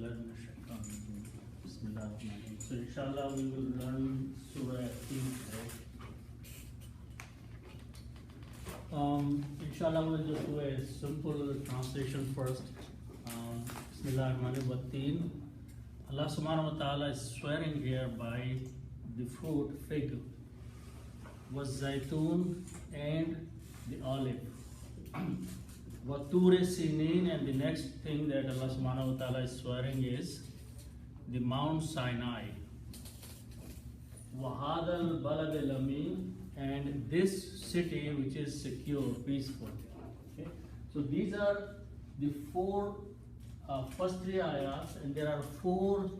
Bismillahirrahmanirrahim. So inshallah we will learn Surah Yasin today. Inshallah we'll just do a simple translation first. Bismillahirrahmanirrahim. Allah subhanahu wa ta'ala is swearing here by the fruit fig, was zaytun and the olive. Wature Sinin, and the next thing that Allah subhanahu wa ta'ala is swearing is the Mount Sinai. Wahadal Balad al Amin, and this city which is secure, peaceful. Okay? So these are the first three ayahs, and there are four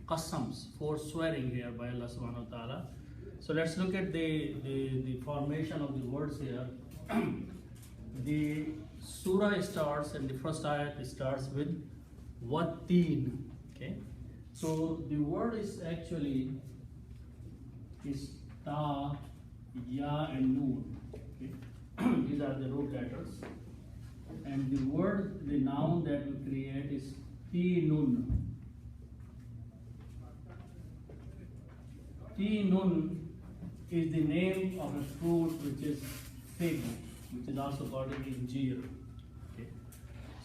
qasams, four swearing here by Allah subhanahu wa ta'ala. So let's look at the formation of the words here. The surah starts, and the first ayat starts with Watteen. Okay, so the word is actually ta, ya, and noon. Okay, these are the root letters, and the word, the noun that we create is tinun. Tinun is the name of a fruit which is fig, which is also called injir. Okay.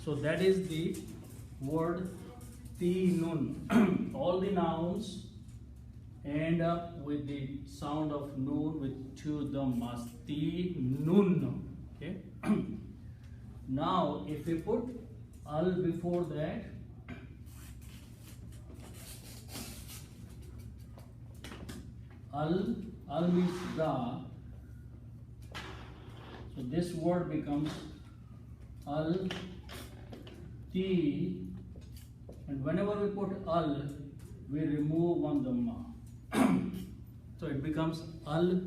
So that is the word tinun. All the nouns end up with the sound of noon with two dhammas. Tinun. Okay. Now, if we put al before that, al means the. So this word becomes al ti, and whenever we put al, we remove one dhamma. So it becomes al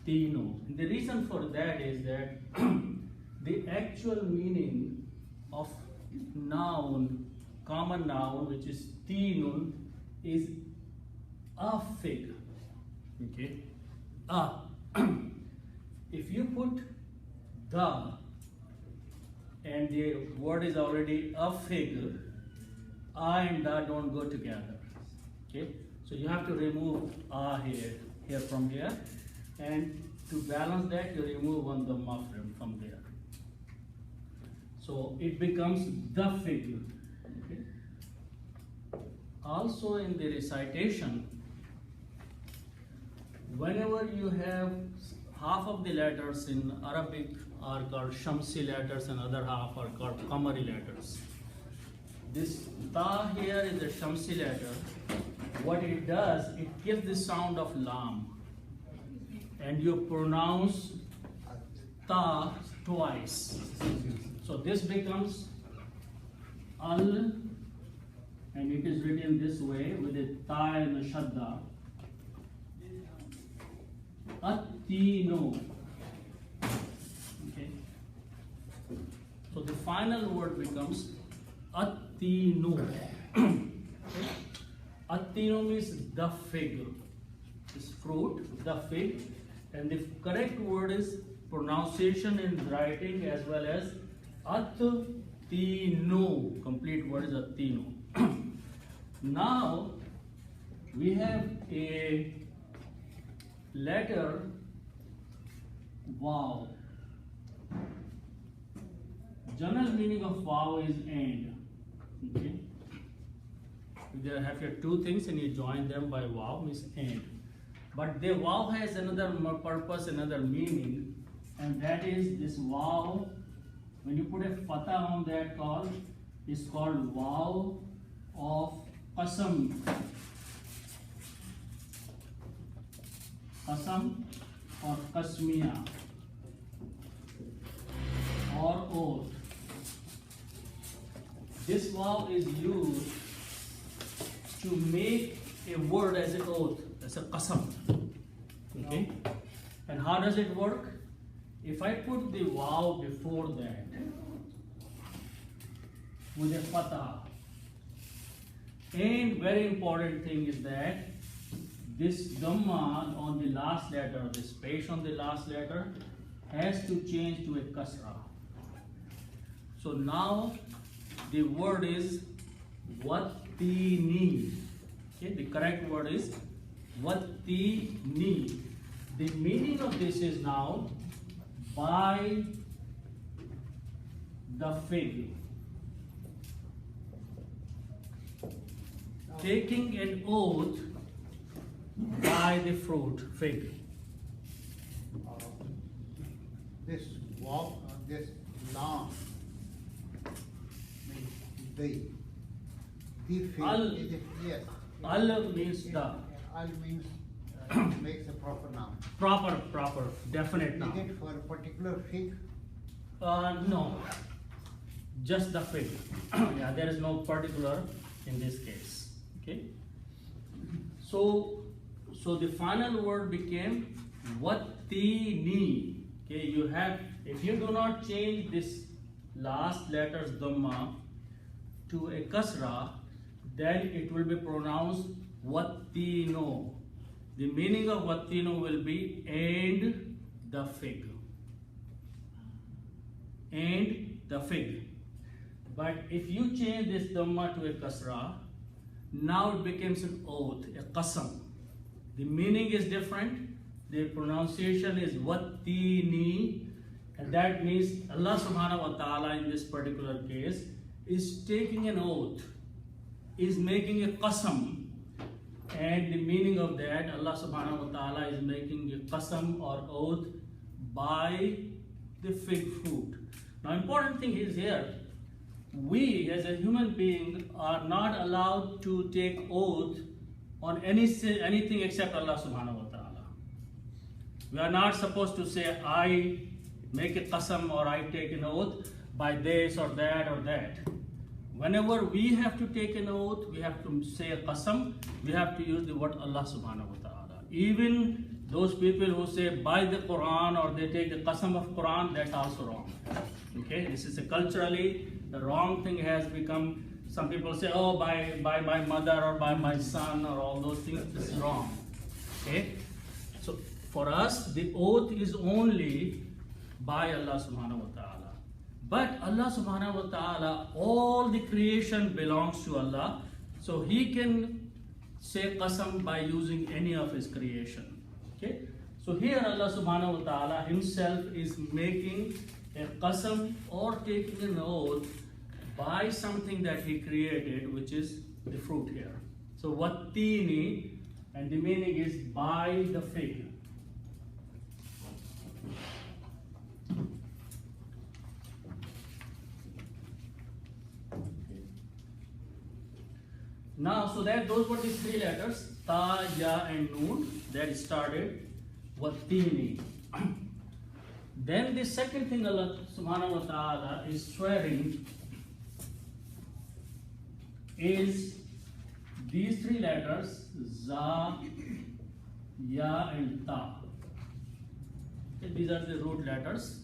tino. And the reason for that is that the actual meaning of noun, common noun, which is tinun, is a fig. Okay, if you put the and the word is already a fig, and da don't go together. Okay, so you have to remove here from here, and to balance that you remove one dhamma from there. So it becomes the fig. Okay. Also in the recitation, whenever you have half of the letters in Arabic are called Shamsi letters and other half are called Qamari letters. This ta here is a Shamsi letter. What it does, it gives the sound of lam, and you pronounce ta twice. So this becomes al, and it is written this way with a ta and a shadda. Attino. Okay. So the final word becomes attino. Okay. Attino means the fig. This fruit, the fig, and the correct word is pronunciation in writing as well as attino. Complete word is attino. Now we have a letter Vav. General meaning of Vav is and. Okay. You have your two things and you join them by Vav means and. But the Vav has another purpose, another meaning, and that is this Vav. When you put a fatah on that call, is called Vav of Qasam. Qasam or Qasmiya or oath. This vav is used to make a word as an oath, as a qasam. Okay? And how does it work? If I put the vav before that with a fatah, and very important thing is that this dhamma on the last letter, the space on the last letter, has to change to a kasra. So now the word is Wattini. Okay, the correct word is wattini. The meaning of this is now by the fig. Taking an oath by the fruit, fig. This walk, this law means the fig. Al. Is it? Yes. Al means the. Al means makes a proper noun. Proper, definite Is noun. it for a particular fig? No, just the fig. Yeah, there is no particular in this case. Okay. So the final word became wattini. Okay, you have, if you do not change this last letters dhamma to a kasra, then it will be pronounced wattino. The meaning of wattino will be and the fig. And the fig. But if you change this dhamma to a kasra, now it becomes an oath, a qasam. The meaning is different. The pronunciation is wattini, and that means Allah subhanahu wa ta'ala in this particular case is taking an oath, is making a qasam, and the meaning of that, Allah subhanahu wa ta'ala is making a qasam or oath by the fig fruit. Now important thing is here, we as a human being are not allowed to take oath on anything except Allah subhanahu wa ta'ala. We are not supposed to say, I make a qasam or I take an oath by this or that or that. Whenever we have to take an oath, we have to say a qasam, we have to use the word Allah subhanahu wa ta'ala. Even those people who say by the Quran or they take the qasam of Quran, that's also wrong. Okay, this is a culturally, the wrong thing has become, some people say, oh, by my mother or by my son or all those things, this is wrong. Okay, so for us, the oath is only by Allah subhanahu wa ta'ala. But Allah subhanahu wa ta'ala, all the creation belongs to Allah. So He can say qasam by using any of His creation. Okay? So here Allah subhanahu wa ta'ala Himself is making a qasam or taking an oath by something that He created, which is the fruit here. So wattini, and the meaning is by the fig. Now, so that those were the three letters, ta, ya, and noon, that started wattini. Then the second thing Allah subhanahu wa ta'ala is swearing is these three letters, za, ya, and ta. Okay, these are the root letters,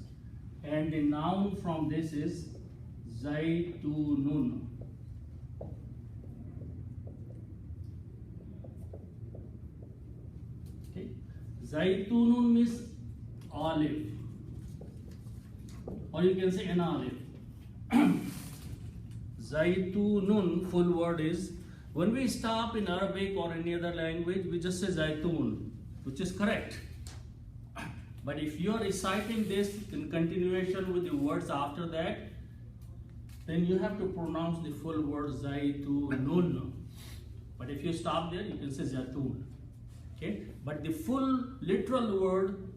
and the noun from this is zaytunun. Okay, zaytunun means olive, or you can say an olive. Zaytunun, full word is, when we stop in Arabic or any other language, we just say zaytun, which is correct. But if you are reciting this in continuation with the words after that, then you have to pronounce the full word zaytunun. But if you stop there, you can say zaytun. Okay? But the full literal word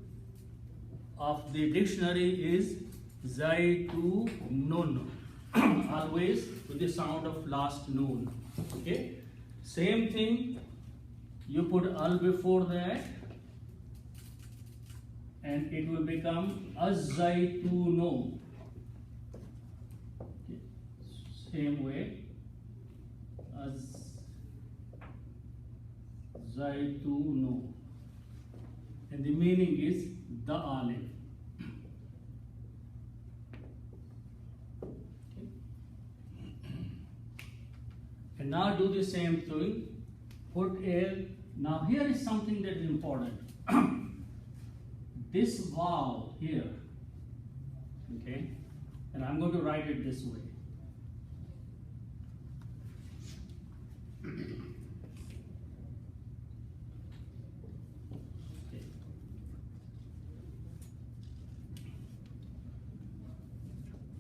of the dictionary is zaytunun. Always with the sound of last noon. Okay? Same thing, you put al before that, and it will become az-zaytuno. Okay. Same way, az-zaytuno. And the meaning is the olive. And now do the same thing. Put a, now here is something that is important. This vowel here, okay, and I'm going to write it this way.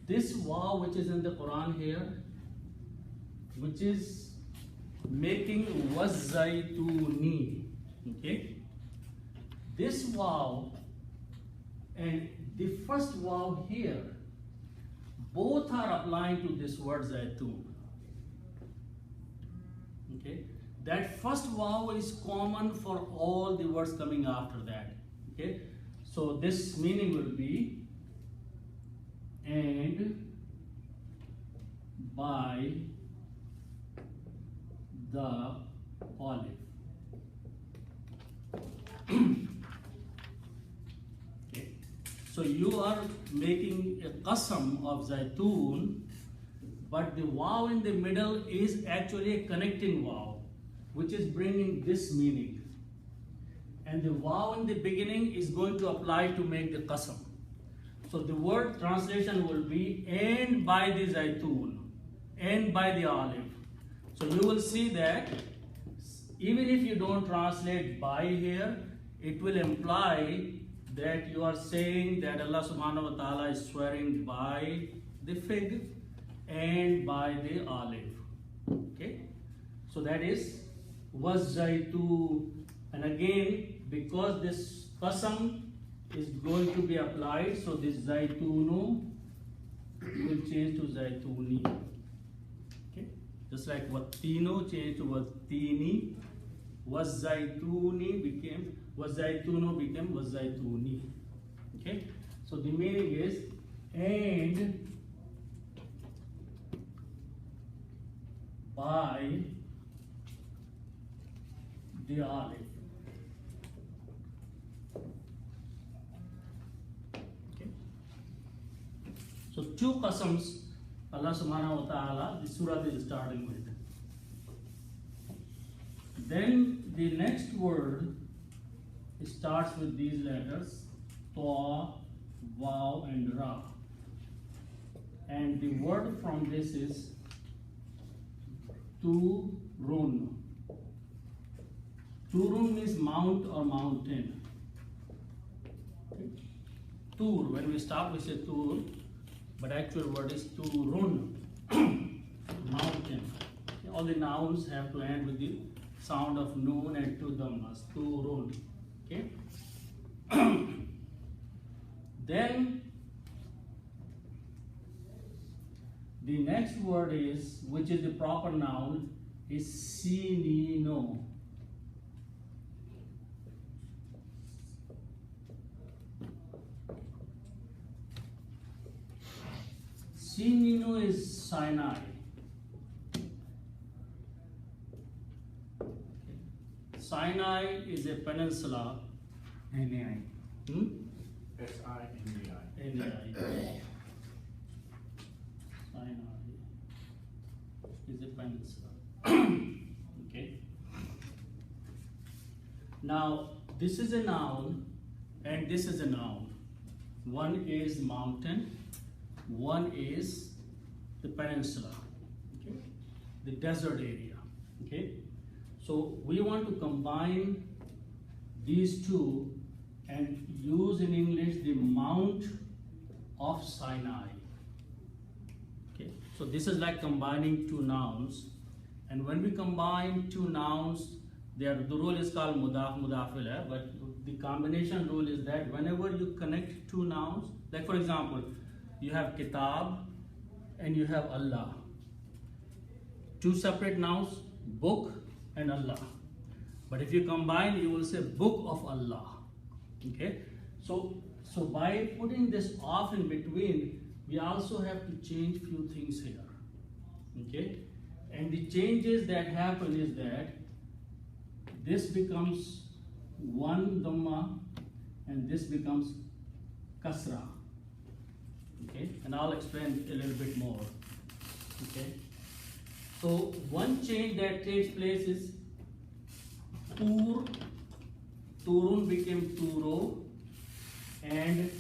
this waw which is in the Quran here, which is making wazaituni, okay? This waw and the first waw here, both are applying to this word zaitun, okay? That first waw is common for all the words coming after that, okay? So this meaning will be and by the olive. Okay. So you are making a qasam of zaitun, but the waw in the middle is actually a connecting waw, which is bringing this meaning. And the waw in the beginning is going to apply to make the qasam. So the word translation will be and by the zaitun, and by the olive. So you will see that even if you don't translate by here, it will imply that you are saying that Allah subhanahu wa ta'ala is swearing by the fig and by the olive. Okay? So that is was zaitu. And again, because this qasam is going to be applied, so this zaitunu will change to zaituni. Okay? Just like wattino changed to wattini, was zaitunu became zaituni. Okay? So the meaning is and by the olive. Okay? So two qasams Allah subhanahu wa ta'ala, the surah is starting with. Then the next word starts with these letters ta, waw and ra. And the word from this is turun. Turun means mount or mountain. Okay. Tur, when we stop we say tur, but actual word is turun, mountain. Okay. All the nouns have to end with the sound of noon and two dhammas, turun. Okay. Then the next word is, which is the proper noun, is sinino. Sinino is Sinai. Sinai is a peninsula. N-A-I. S-I-N-A-I. Sinai is a peninsula. Okay. Now, this is a noun and this is a noun. One is mountain, one is the peninsula, okay? The desert area. Okay. So we want to combine these two and use in English the Mount of Sinai. Okay. So this is like combining two nouns, and when we combine two nouns, the rule is called mudaf mudafil hai, but the combination rule is that whenever you connect two nouns, like for example, you have kitab and you have Allah. Two separate nouns, book and Allah. But if you combine, you will say book of Allah. Okay? So by putting this off in between, we also have to change few things here. Okay? And the changes that happen is that this becomes one dhamma and this becomes kasra. Okay? And I'll explain a little bit more. Okay? So one change that takes place is tur, turun became turo, and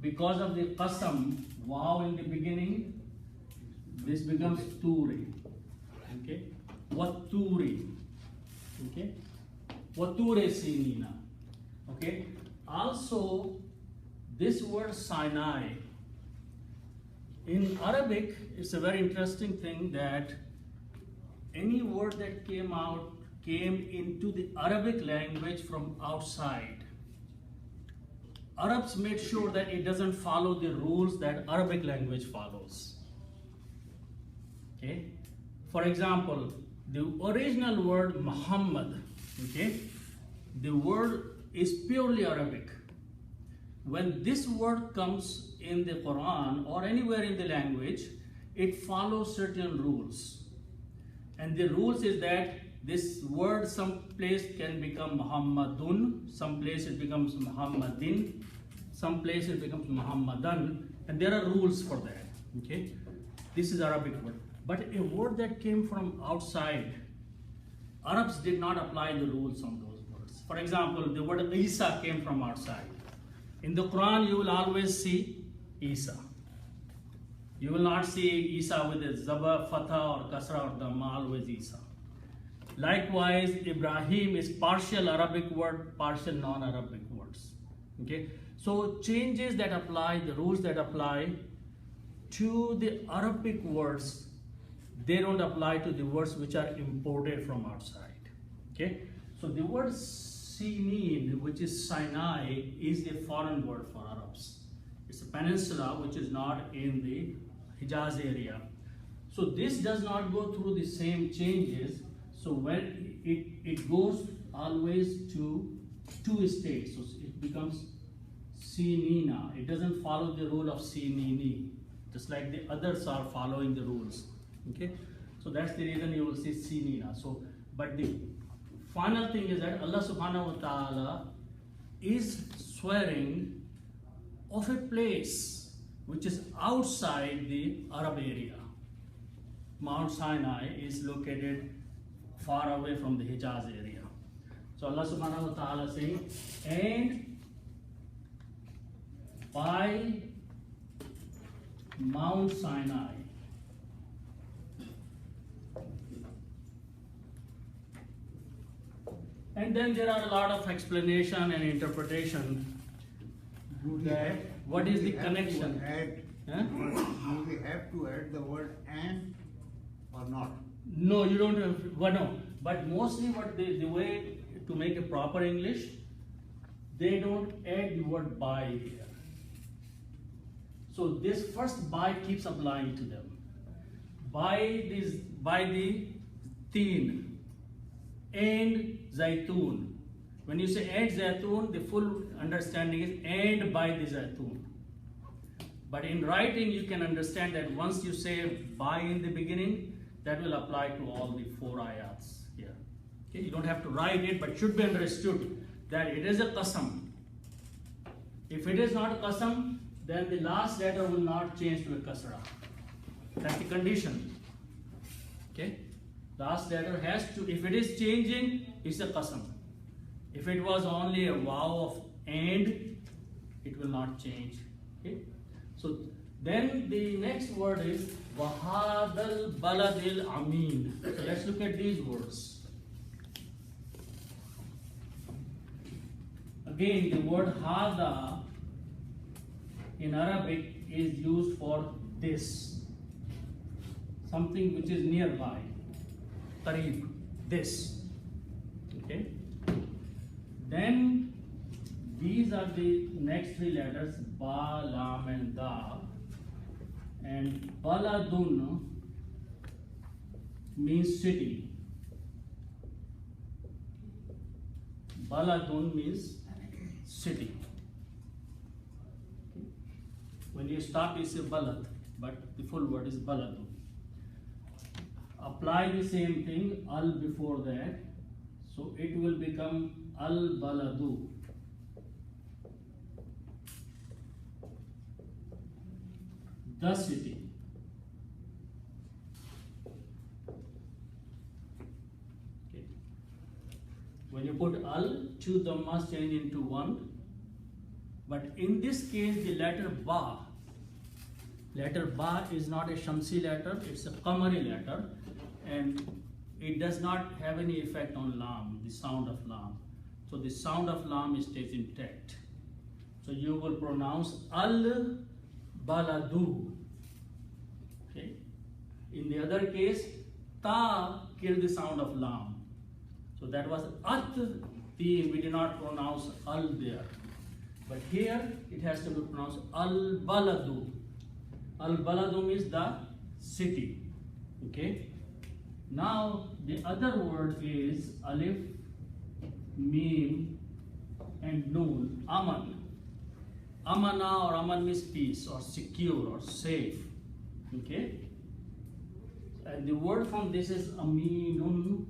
because of the qasam, waw in the beginning, this becomes turi. Okay? Watturi. Okay? Watture sinina. Okay? Also, this word Sinai In Arabic, it's a very interesting thing that any word that came into the Arabic language from outside, Arabs made sure that it doesn't follow the rules that Arabic language follows. Okay? For example, the original word Muhammad, okay, the word is purely Arabic. When this word comes in the Quran or anywhere in the language, it follows certain rules. And the rules is that this word some place can become Muhammadun, some place it becomes Muhammadin, some place it becomes Muhammadan, and there are rules for that. Okay? This is Arabic word. But a word that came from outside, Arabs did not apply the rules on those words. For example, the word Isa came from outside. In the Quran, you will always see Isa. You will not see Isa with a Zaba, Fatha or Kasra or Dhamma, always Isa. Likewise, Ibrahim is partial Arabic word, partial non-Arabic words. Okay? So changes that apply, the rules that apply to the Arabic words, they don't apply to the words which are imported from outside. Okay? So the word Sinin, which is Sinai, is a foreign word for Arabs. It's a peninsula which is not in the Hijaz area. So this does not go through the same changes. So when it goes always to two states, so it becomes Sinina. It doesn't follow the rule of Sinini, just like the others are following the rules. Okay, so that's the reason you will see Sinina. So, but the final thing is that Allah Subhanahu wa Taala is swearing of a place which is outside the Arab area. Mount Sinai is located far away from the Hijaz area. So Allah Subhanahu wa Taala saying, and by Mount Sinai, and then there are a lot of explanation and interpretation. Okay. What is the connection? Do we have to add the word and or not? No, you don't have, well, no. But mostly what the way to make a proper English, they don't add the word by here. So this first by keeps applying to them. By the teen and Zaitun. When you say and Zaitun, the full understanding is and by the Zaitun. But in writing, you can understand that once you say by in the beginning, that will apply to all the 4 ayats here. Okay, you don't have to write it, but should be understood that it is a qasam. If it is not a qasam, then the last letter will not change to a kasra. That's the condition. Okay, last letter has to, if it is changing, it's a qasam. If it was only a vow of and, it will not change. Okay, so then the next word is Wahadal Baladil Amin. So let's look at these words. Again, the word Hada in Arabic is used for this. Something which is nearby. Qareeb, this. Okay. Then these are the next 3 letters, Ba, Lam and Da. And Baladun means city. Baladun means city. When you stop, you say Balad, but the full word is Baladun. Apply the same thing, al before that, so it will become al baladu. The city. Okay. When you put al, 2 dhammas change into 1. But in this case, the letter ba is not a Shamsi letter, it's a Qamari letter, and it does not have any effect on lam, the sound of lam. So the sound of lam stays intact. So you will pronounce al baladu. In the other case, ta killed the sound of lam. So that was at-teen. We did not pronounce al there. But here it has to be pronounced al-baladu. Al-baladu means the city. Okay. Now the other word is alif, mim, and noon. Aman. Amana or aman means peace or secure or safe. Okay. And the word from this is aminun.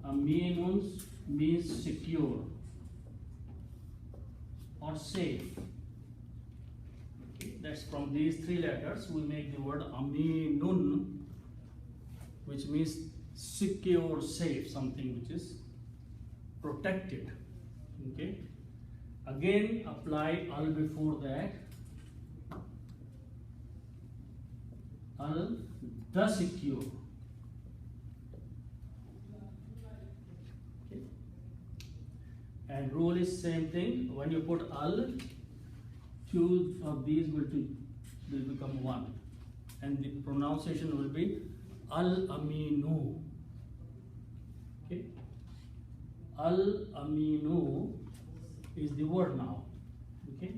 Aminun means secure or safe. Okay. That's from these three letters we make the word aminun, which means secure, safe, something which is protected. Okay. Again, apply al before that. Al, the secure. Okay. And rule is same thing. When you put al, two of these will become one, and the pronunciation will be al aminu. Okay. Al aminu is the word now. Okay.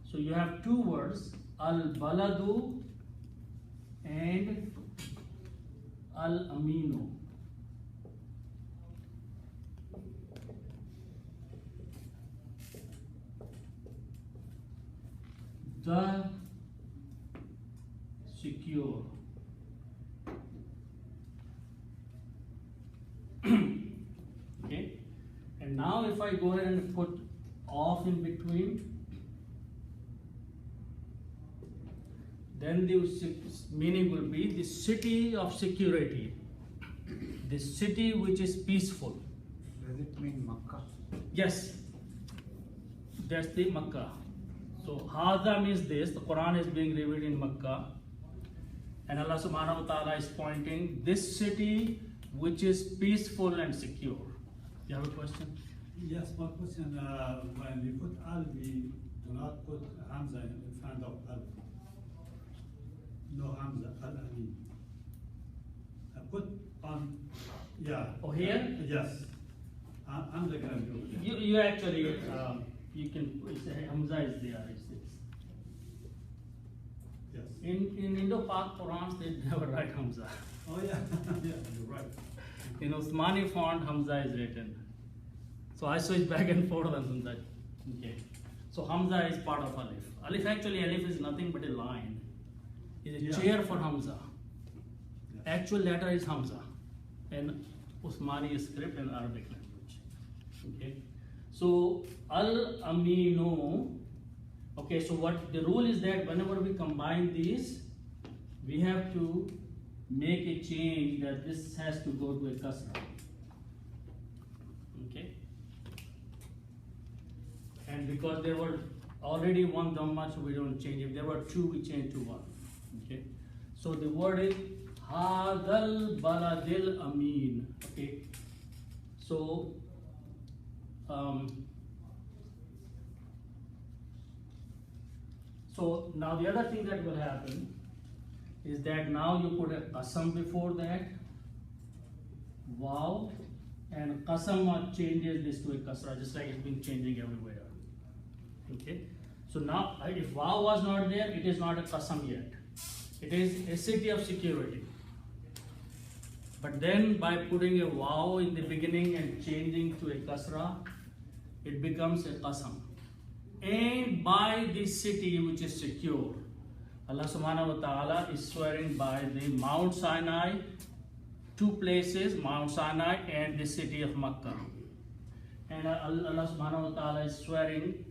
So you have two words, al baladu and al aminu. The secure. Okay. And now if I go ahead and put off in between, then the meaning will be the city of security, the city which is peaceful. Does it mean Makkah? Yes, that's the Makkah. So Hadha means this, the Quran is being revealed in Makkah, and Allah subhanahu wa ta'ala is pointing this city which is peaceful and secure. You have a question? Yes, one question. When we put al, we do not put Hamza in front of al. No Hamza, al Amin. I put on, yeah. Oh, here? Yes. I'm the guy who do it. You actually, you can, Hamza is there, it's this. Yes. In Indo-Pak Qurans, they never write Hamza. Oh, yeah. Yeah, you're right. In Osmani font, Hamza is written. So I switch back and forth on Hamza. Okay. So Hamza is part of Alif. Alif is nothing but a line. It's a chair for Hamza. Yes. Actual letter is Hamza in Osmani script and Arabic language. Okay. So Al Aminu. Okay. So what the rule is that whenever we combine these, we have to make a change that this has to go to a kasra. Okay. And because there were already one dhamma, so we don't change. If there were two, we change to one. Okay. So the word is Hadal Baladil Amin. Okay. So so now the other thing that will happen is that now you put a qasam before that, wow, and qasam changes this to a kasra, just like it's been changing everywhere. Okay. So now if wow was not there, it is not a qasam yet. It is a city of security. But then by putting a wow in the beginning and changing to a kasra, it becomes a qasam. And by this city which is secure, Allah subhanahu wa ta'ala is swearing by the Mount Sinai, two places, Mount Sinai and the city of Makkah. And Allah subhanahu wa ta'ala is swearing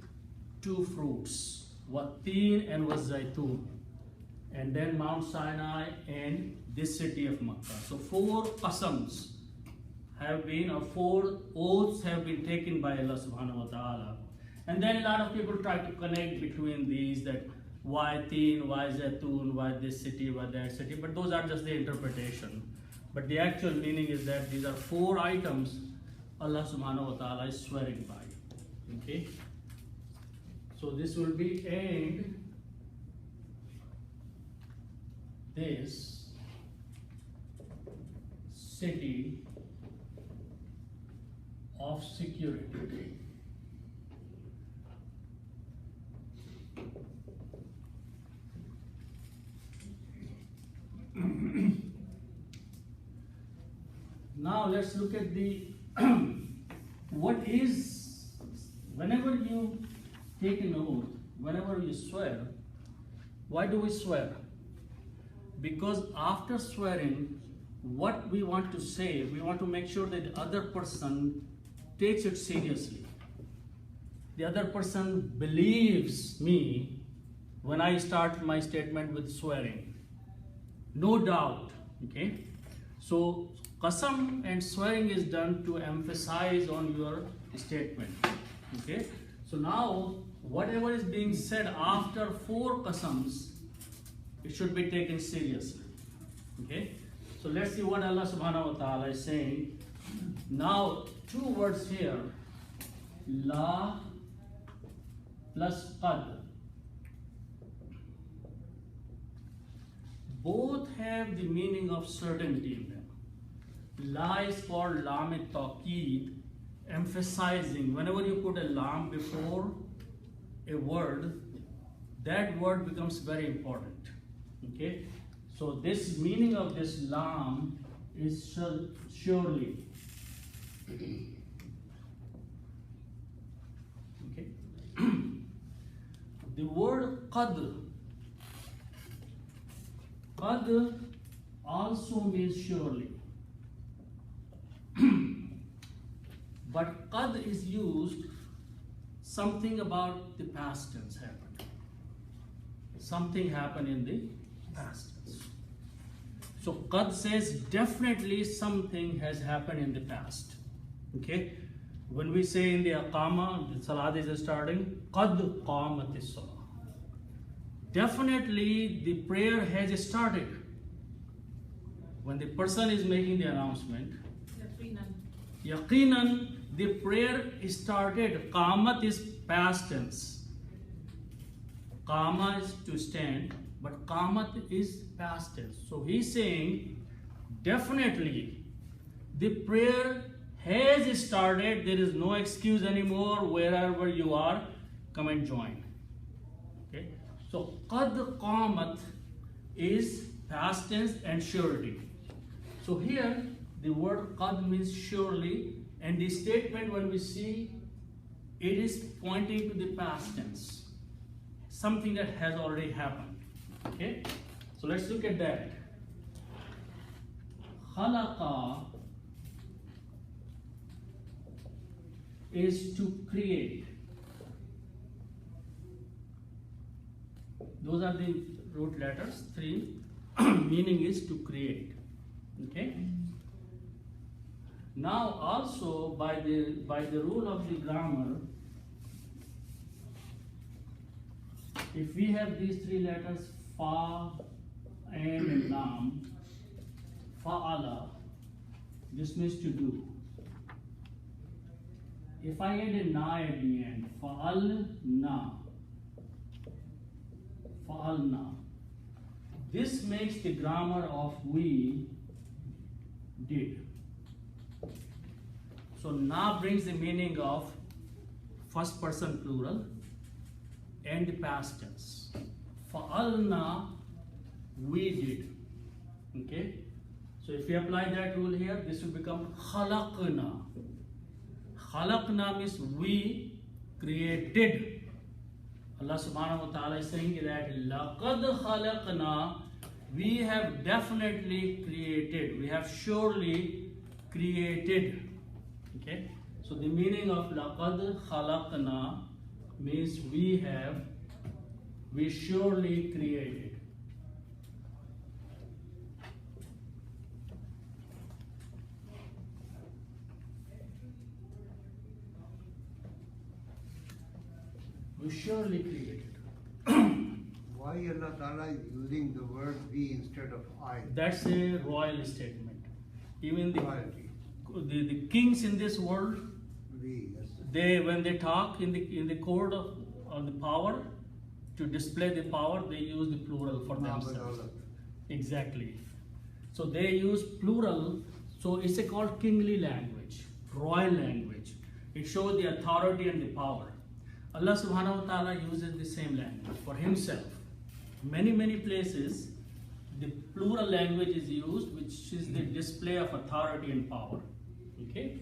two fruits, Watteen and Wazaytun. And then Mount Sinai and this city of Makkah. So four qasams have been, or four oaths have been taken by Allah subhanahu wa ta'ala. And then a lot of people try to connect between these, that why Teen, why Zaitun, why this city, why that city, but those are just the interpretation. But the actual meaning is that these are four items Allah subhanahu wa ta'ala is swearing by. Okay? So this will be and this city of security. Now let's look at the what is, whenever you take an oath, whenever you swear, why do we swear? Because after swearing, what we want to say, we want to make sure that the other person takes it seriously. The other person believes me when I start my statement with swearing. No doubt, okay? So qasam and swearing is done to emphasize on your statement, okay? So now, whatever is being said after 4 qasams, it should be taken seriously, okay? So let's see what Allah subhanahu wa ta'ala is saying. Now, 2 words here, la plus qad. Both have the meaning of certainty in them. La is called lam at-taqeed, emphasizing. Whenever you put a lam before a word, that word becomes very important. Okay? So this meaning of this lam is surely. Okay? The word qad also means surely. But qad is used something about the past tense happened. Something happened in the past tense. So qad says definitely something has happened in the past. Okay? When we say in the aqama, the salat is starting, qad qamat as-salah. Definitely the prayer has started. When the person is making the announcement, yaqinan, the prayer is started. Qamat is past tense. Qama is to stand, but qamat is past tense. So he's saying, definitely the prayer has started. There is no excuse anymore. Wherever you are, come and join. Okay? So qad qamat is past tense and surety. So here the word qad means surely, and the statement when we see it is pointing to the past tense, something that has already happened. Okay, so let's look at that. Khalaqa is to create. Those are the root letters, 3. Meaning is to create. Okay. Now also by the rule of the grammar, if we have these 3 letters, fa, and lam, fa'ala, this means to do. If I add a na at the end, fa'alna, fa'alna, this makes the grammar of we did. So na brings the meaning of first person plural and the past tense. Fa'alna, we did. Okay? So if we apply that rule here, this will become khalaqna. Khalaqna means we created. Allah subhanahu wa ta'ala is saying that laqad khalaqna, we have definitely created, we have surely created. Okay, so the meaning of laqad khalaqna means we surely created. We surely created. Why Allah Ta'ala is using the word we instead of I? That's a royal statement. Even Royalty. the kings in this world, We, yes. they when they talk in the court or the power, to display the power, they use the plural for themselves. Exactly. So they use plural, so it's a called kingly language, royal language. It shows the authority and the power. Allah subhanahu wa ta'ala uses the same language for himself. Many places, the plural language is used, which is the display of authority and power. Okay?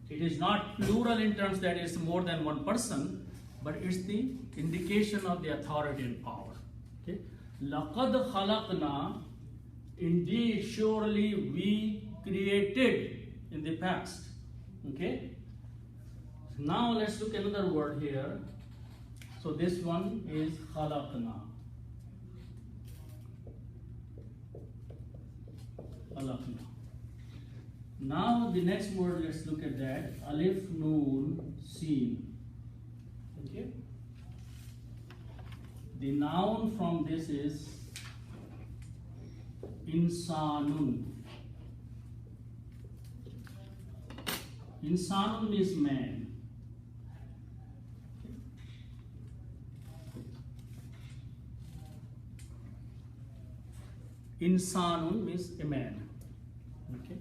It is not plural in terms that it's more than one person, but it's the indication of the authority and power. Okay? لَقَدْ خَلَقْنَا, indeed, surely we created in the past. Okay? Now let's look at another word here. So this one is khalaqna. Khalaqna. Now the next word, let's look at that. Alif, Noon, Seen. Okay? The noun from this is insanun. Insanun means man. Insanun means a man. Okay.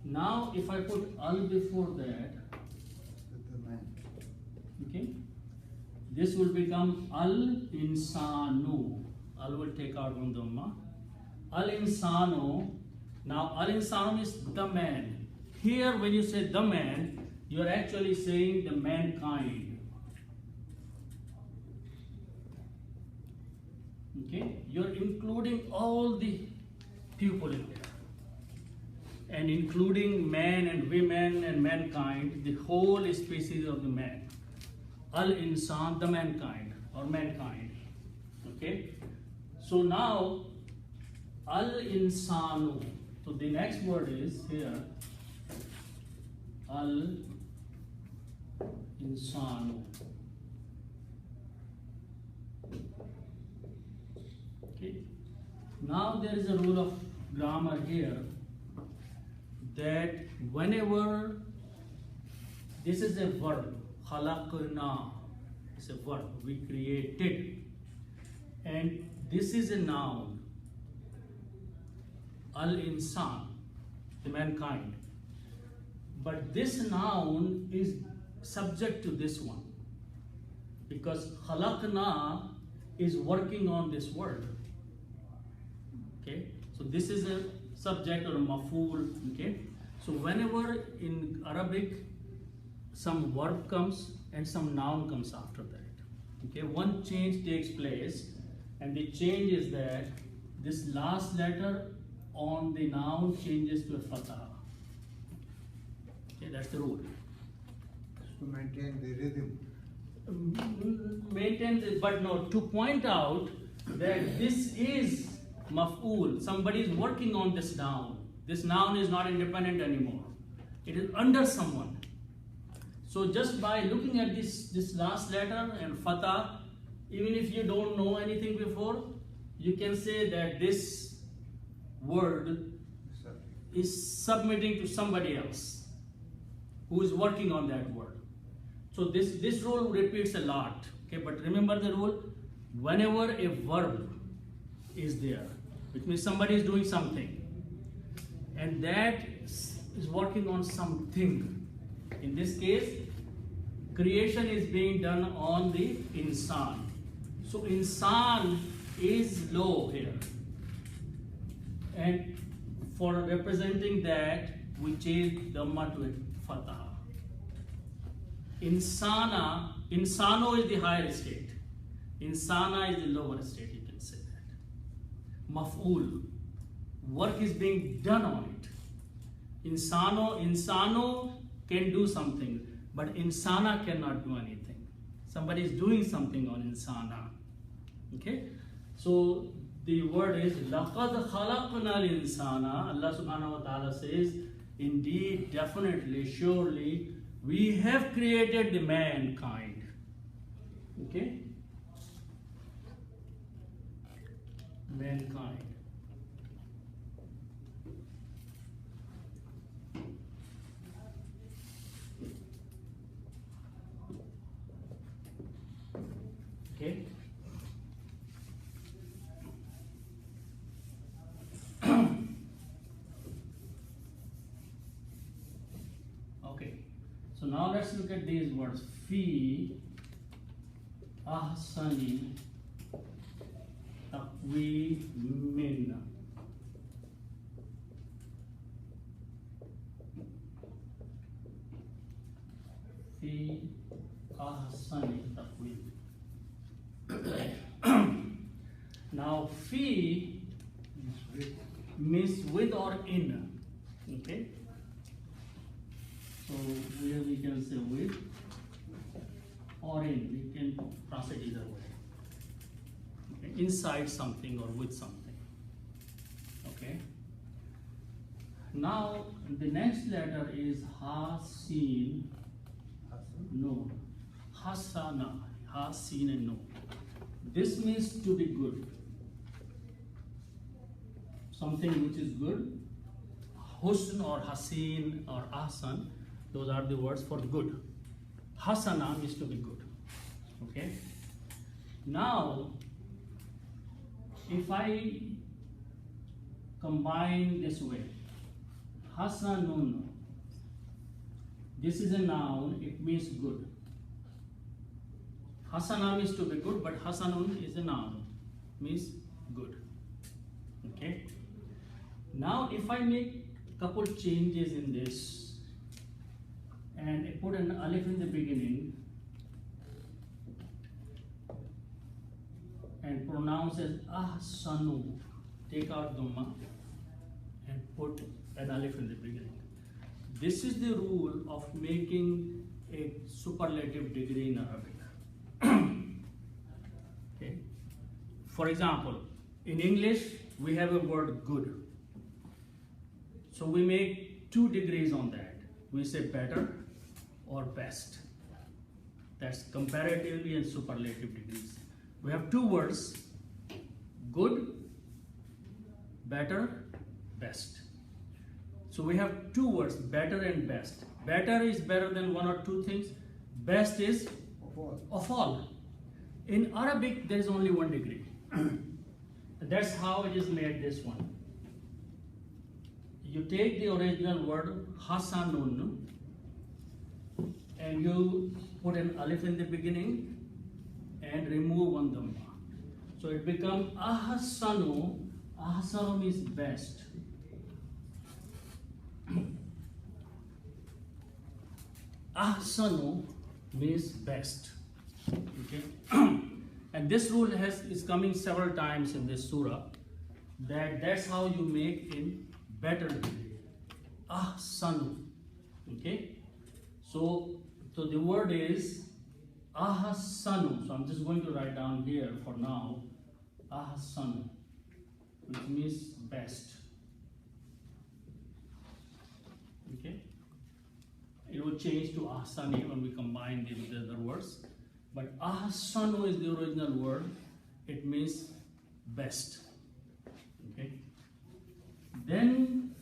Now, if I put al before that, okay, this will become al insanu. Al will take out one dhamma. Al insano. Now, al insano is the man. Here, when you say the man, you are actually saying the mankind. Okay, you're including all the people in there, and including men and women and mankind, the whole species of the man. Al-insan, the mankind or mankind. Okay, so now al-insanu. So the next word is here al-insanu. Now there is a rule of grammar here that whenever this is a verb, khalaqna, it's a verb, we created, and this is a noun, al-insan, the mankind. But this noun is subject to this one because khalaqna is working on this word. Okay, so this is a subject or a maf'ul. Okay, so whenever in Arabic some verb comes and some noun comes after that, okay, one change takes place, and the change is that this last letter on the noun changes to a fatha. Okay, that's the rule. To maintain the rhythm. Maintain this, but no, to point out that this is maf'ul. Somebody is working on this noun. This noun is not independent anymore. It is under someone. So just by looking at this last letter and fatha, even if you don't know anything before, you can say that this word is submitting to somebody else who is working on that word. So this rule repeats a lot. Okay, but remember the rule: whenever a verb is there, which means somebody is doing something, and that is working on something. In this case, creation is being done on the insan. So insan is low here, and for representing that, we change dhamma to a fatha. Insana, insano is the higher state. Insana is the lower state. You can say that. Maf'ul, work is being done on it. Insano can do something, but insana cannot do anything. Somebody is doing something on insana. Okay, so the word is laqad khalaqna al-insana. Allah subhanahu wa ta'ala says, indeed, definitely, surely, we have created the mankind. Okay, mankind. Okay. Okay. So now let's look at these words. Fi ahsani taqweemin. Fi ahsani taqweem. Now fi means with or in. Okay. So here we can say with or in. We can translate either way. Okay. Inside something or with something. Okay. Now the next letter is ha sin no. Hasana. Ha sin and no. This means to be good. Something which is good. Husn or hasin or ahsan, those are the words for good. Hasana means to be good. Okay. Now, if I combine this way, hasanun, this is a noun, it means good. Hasana means to be good, but hasanun is a noun, means good. Okay. Now, if I make a couple changes in this and I put an alif in the beginning and pronounce as ahsanu, take out dhamma and put an alif in the beginning. This is the rule of making a superlative degree in Arabic. Okay. For example, in English, we have a word good. So we make 2 degrees on that. We say better or best. That's comparatively and superlative degrees. We have 2 words, good, better, best. So we have 2 words, better and best. Better is better than 1 or 2 things. Best is of all. In Arabic, there is only 1 degree. That's how it is made, this one. You take the original word hasanun and you put an alif in the beginning and remove 1 dhamma. So it becomes ahsanu. Ahsanu means best. Ahsanu means best. Okay. And this rule is coming several times in this surah. That's how you make in better degree. Ahsanu. Okay. So the word is ahsanu. So I'm just going to write down here for now. Ahsanu, which means best. Okay. It will change to ahsani when we combine it with the other words. But ahsanu is the original word. It means best. Okay. Then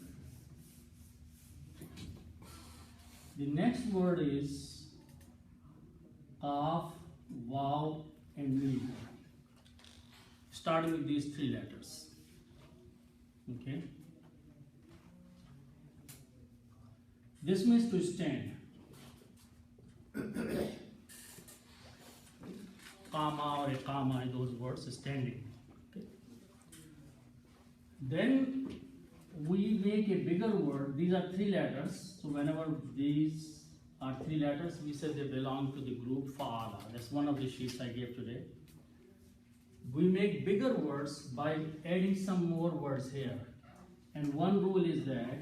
the next word is qaf, waw, and mim. Starting with these 3 letters. Okay. This means to stand. Qama or iqama, those words, standing. Okay. Then we make a bigger word. These are 3 letters. So whenever these are 3 letters, we say they belong to the group fa'ala. That's one of the sheets I gave today. We make bigger words by adding some more words here. And one rule is that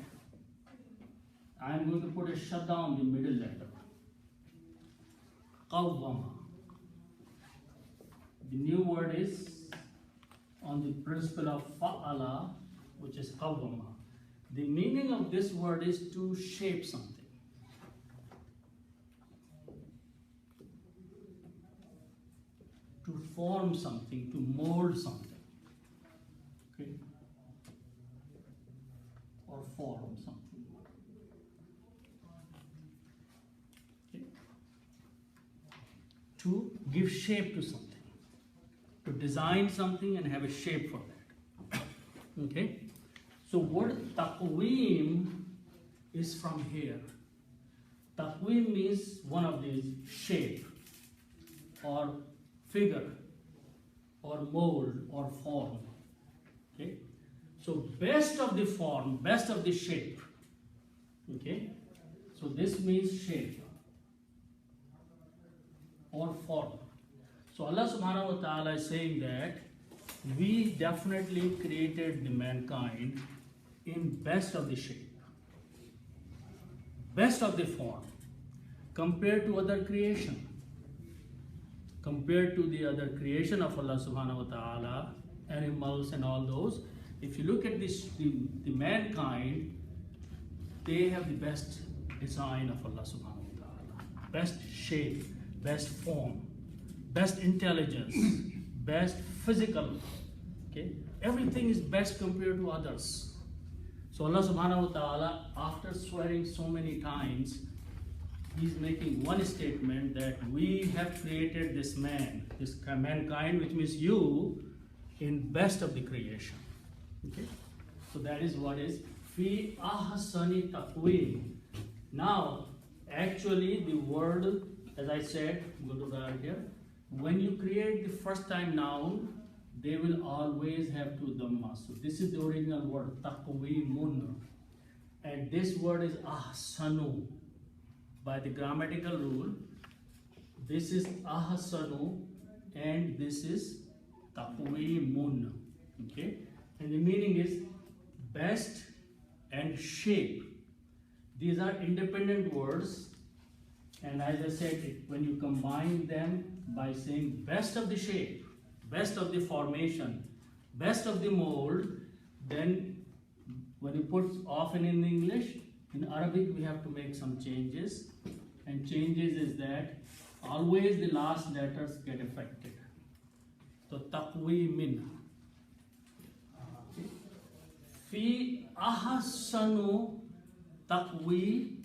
I'm going to put a shadda on the middle letter. Qawwama. The new word is on the principle of fa'ala, which is qawwama. The meaning of this word is to shape something. To form something, to mold something. Okay? Or form something. Okay? To give shape to something. to design something and have a shape for that. Okay? So word taqweem is from here. Taqweem means one of these, shape or figure or mold or form. Okay? So best of the form, best of the shape. Okay? So this means shape or form. So Allah subhanahu wa ta'ala is saying that we definitely created the mankind in best of the shape, best of the form, compared to other creation. Compared to the other creation of Allah subhanahu wa ta'ala, animals and all those, if you look at this, the mankind, they have the best design of Allah subhanahu wa ta'ala. Best shape, best form, best intelligence, best physical. Okay? Everything is best compared to others. So Allah subhanahu wa ta'ala, after swearing so many times, He's making one statement that we have created this man, this mankind, which means you, in best of the creation. Okay? So that is what is fi ahsani taqweem. Now, actually the word, as I said, go to the right here, when you create the first time noun, they will always have two dhamma. So this is the original word, taqweemun. And this word is ahsanu. By the grammatical rule, this is ahsanu and this is taqweemun. Okay? And the meaning is best and shape. These are independent words, and as I said, when you combine them by saying best of the shape, best of the formation, best of the mold, then when you put often in English, in Arabic we have to make some changes, and changes is that always the last letters get affected. So taqweemin. Fi ahsanu taqweemin.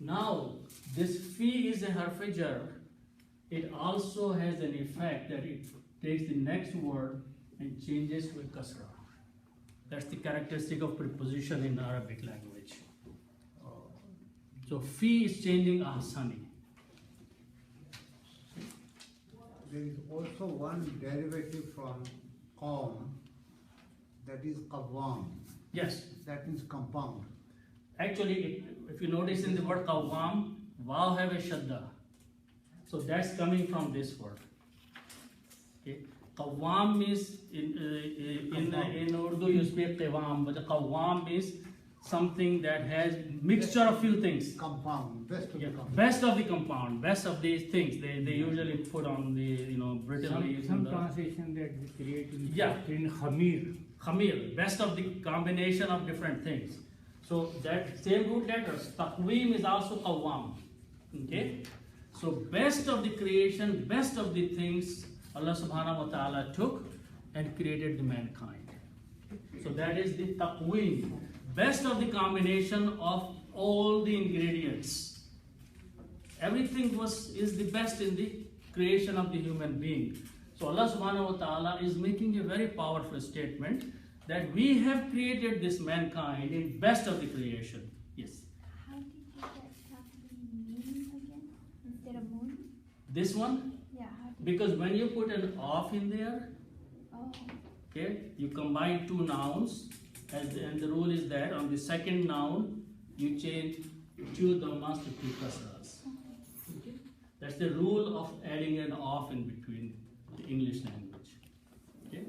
Now this fi is a harf jar. It also has an effect that it takes the next word and changes to a kasra. That's the characteristic of preposition in Arabic language. So fi is changing ahsani. There is also one derivative from qawm, that is qawwam. Yes. That means compound. Actually, if you notice in the word qawwam, waw have a shadda. So that's coming from this word. Okay. Qawwam means in Urdu you speak qawwam, but the qawwam is something that has mixture of few things. Compound, best of the compound. Best of the compound, best of these things. They usually put on the Britain leaves. Some translation that we create in khamir. Khamir, best of the combination of different things. So that same root letters, taqweem is also qawwam. Okay? So best of the creation, best of the things Allah subhanahu wa ta'ala took and created the mankind. So that is the taqweem. Best of the combination of all the ingredients. Everything is the best in the creation of the human being. So Allah subhanahu wa ta'ala is making a very powerful statement that we have created this mankind in best of the creation. Yes. How did you get taqweemin again instead of moon? This one, Yeah, how did because when you put an off in there, Oh, okay, you combine two nouns, and the rule is that on the second noun you change two dhammas to two kasras. Okay? That's the rule of adding an off in between the English language. Okay?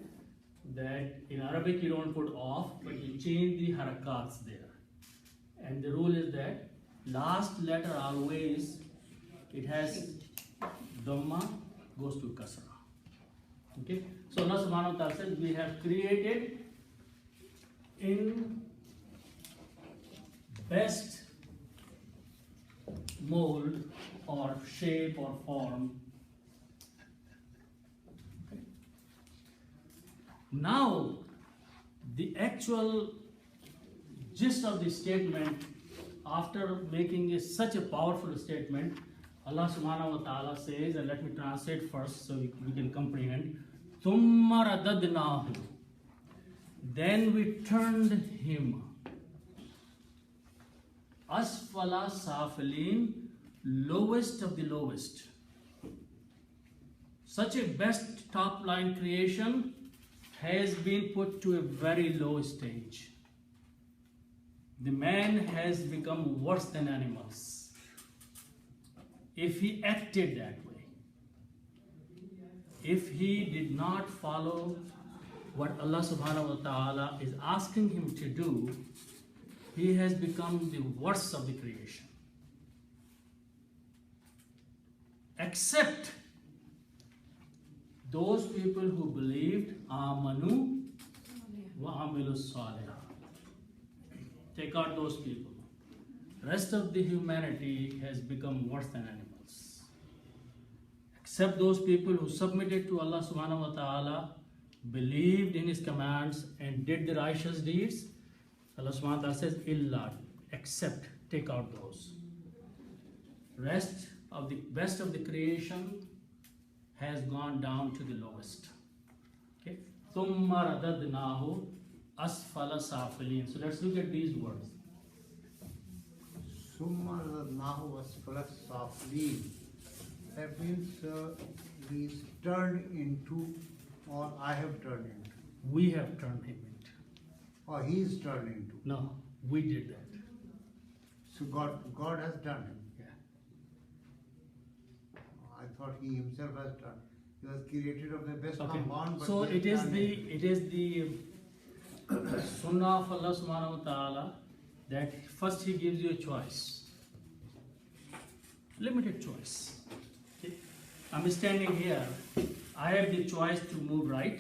That in Arabic you don't put off, but you change the harakats there. And the rule is that last letter always, it has dhamma, goes to kasra. Okay? So Allah subhanahu wa ta'ala says we have created in best mold or shape or form. Okay. Now the actual gist of the statement, after making such a powerful statement, Allah subhanahu wa ta'ala says, and let me translate first so we can comprehend. ثُمَّ رَدَدْنَاهُ. Then we turned him. Asfala safilin, lowest of the lowest. Such a best top line creation has been put to a very low stage. The man has become worse than animals if he acted that way. If he did not follow what Allah subhanahu wa ta'ala is asking him to do, he has become the worst of the creation. Except those people who believed, amanu wa amilu salih. Take out those people. Rest of the humanity has become worse than animals. Except those people who submitted to Allah subhanahu wa ta'ala, believed in His commands and did the righteous deeds. Allah subhanahu wa ta'ala says, illa, except, take out those. Rest of the best of the creation has gone down to the lowest. Okay? ثُمَّ رَدَدْنَاهُ أَسْفَلَ سَافِلِينَ. So let's look at these words. Summa radadnahu asfala safilin. That means he is turned into, or I have turned into, We have turned him into. or he is turned into. No, we did that. So God has done him. Yeah. I thought he himself has done. He was created of the best Okay. compound. But So he has it is done the sunnah of Allah subhanahu wa ta'ala that first He gives you a choice. Limited choice. Okay? I'm standing here. I have the choice to move right.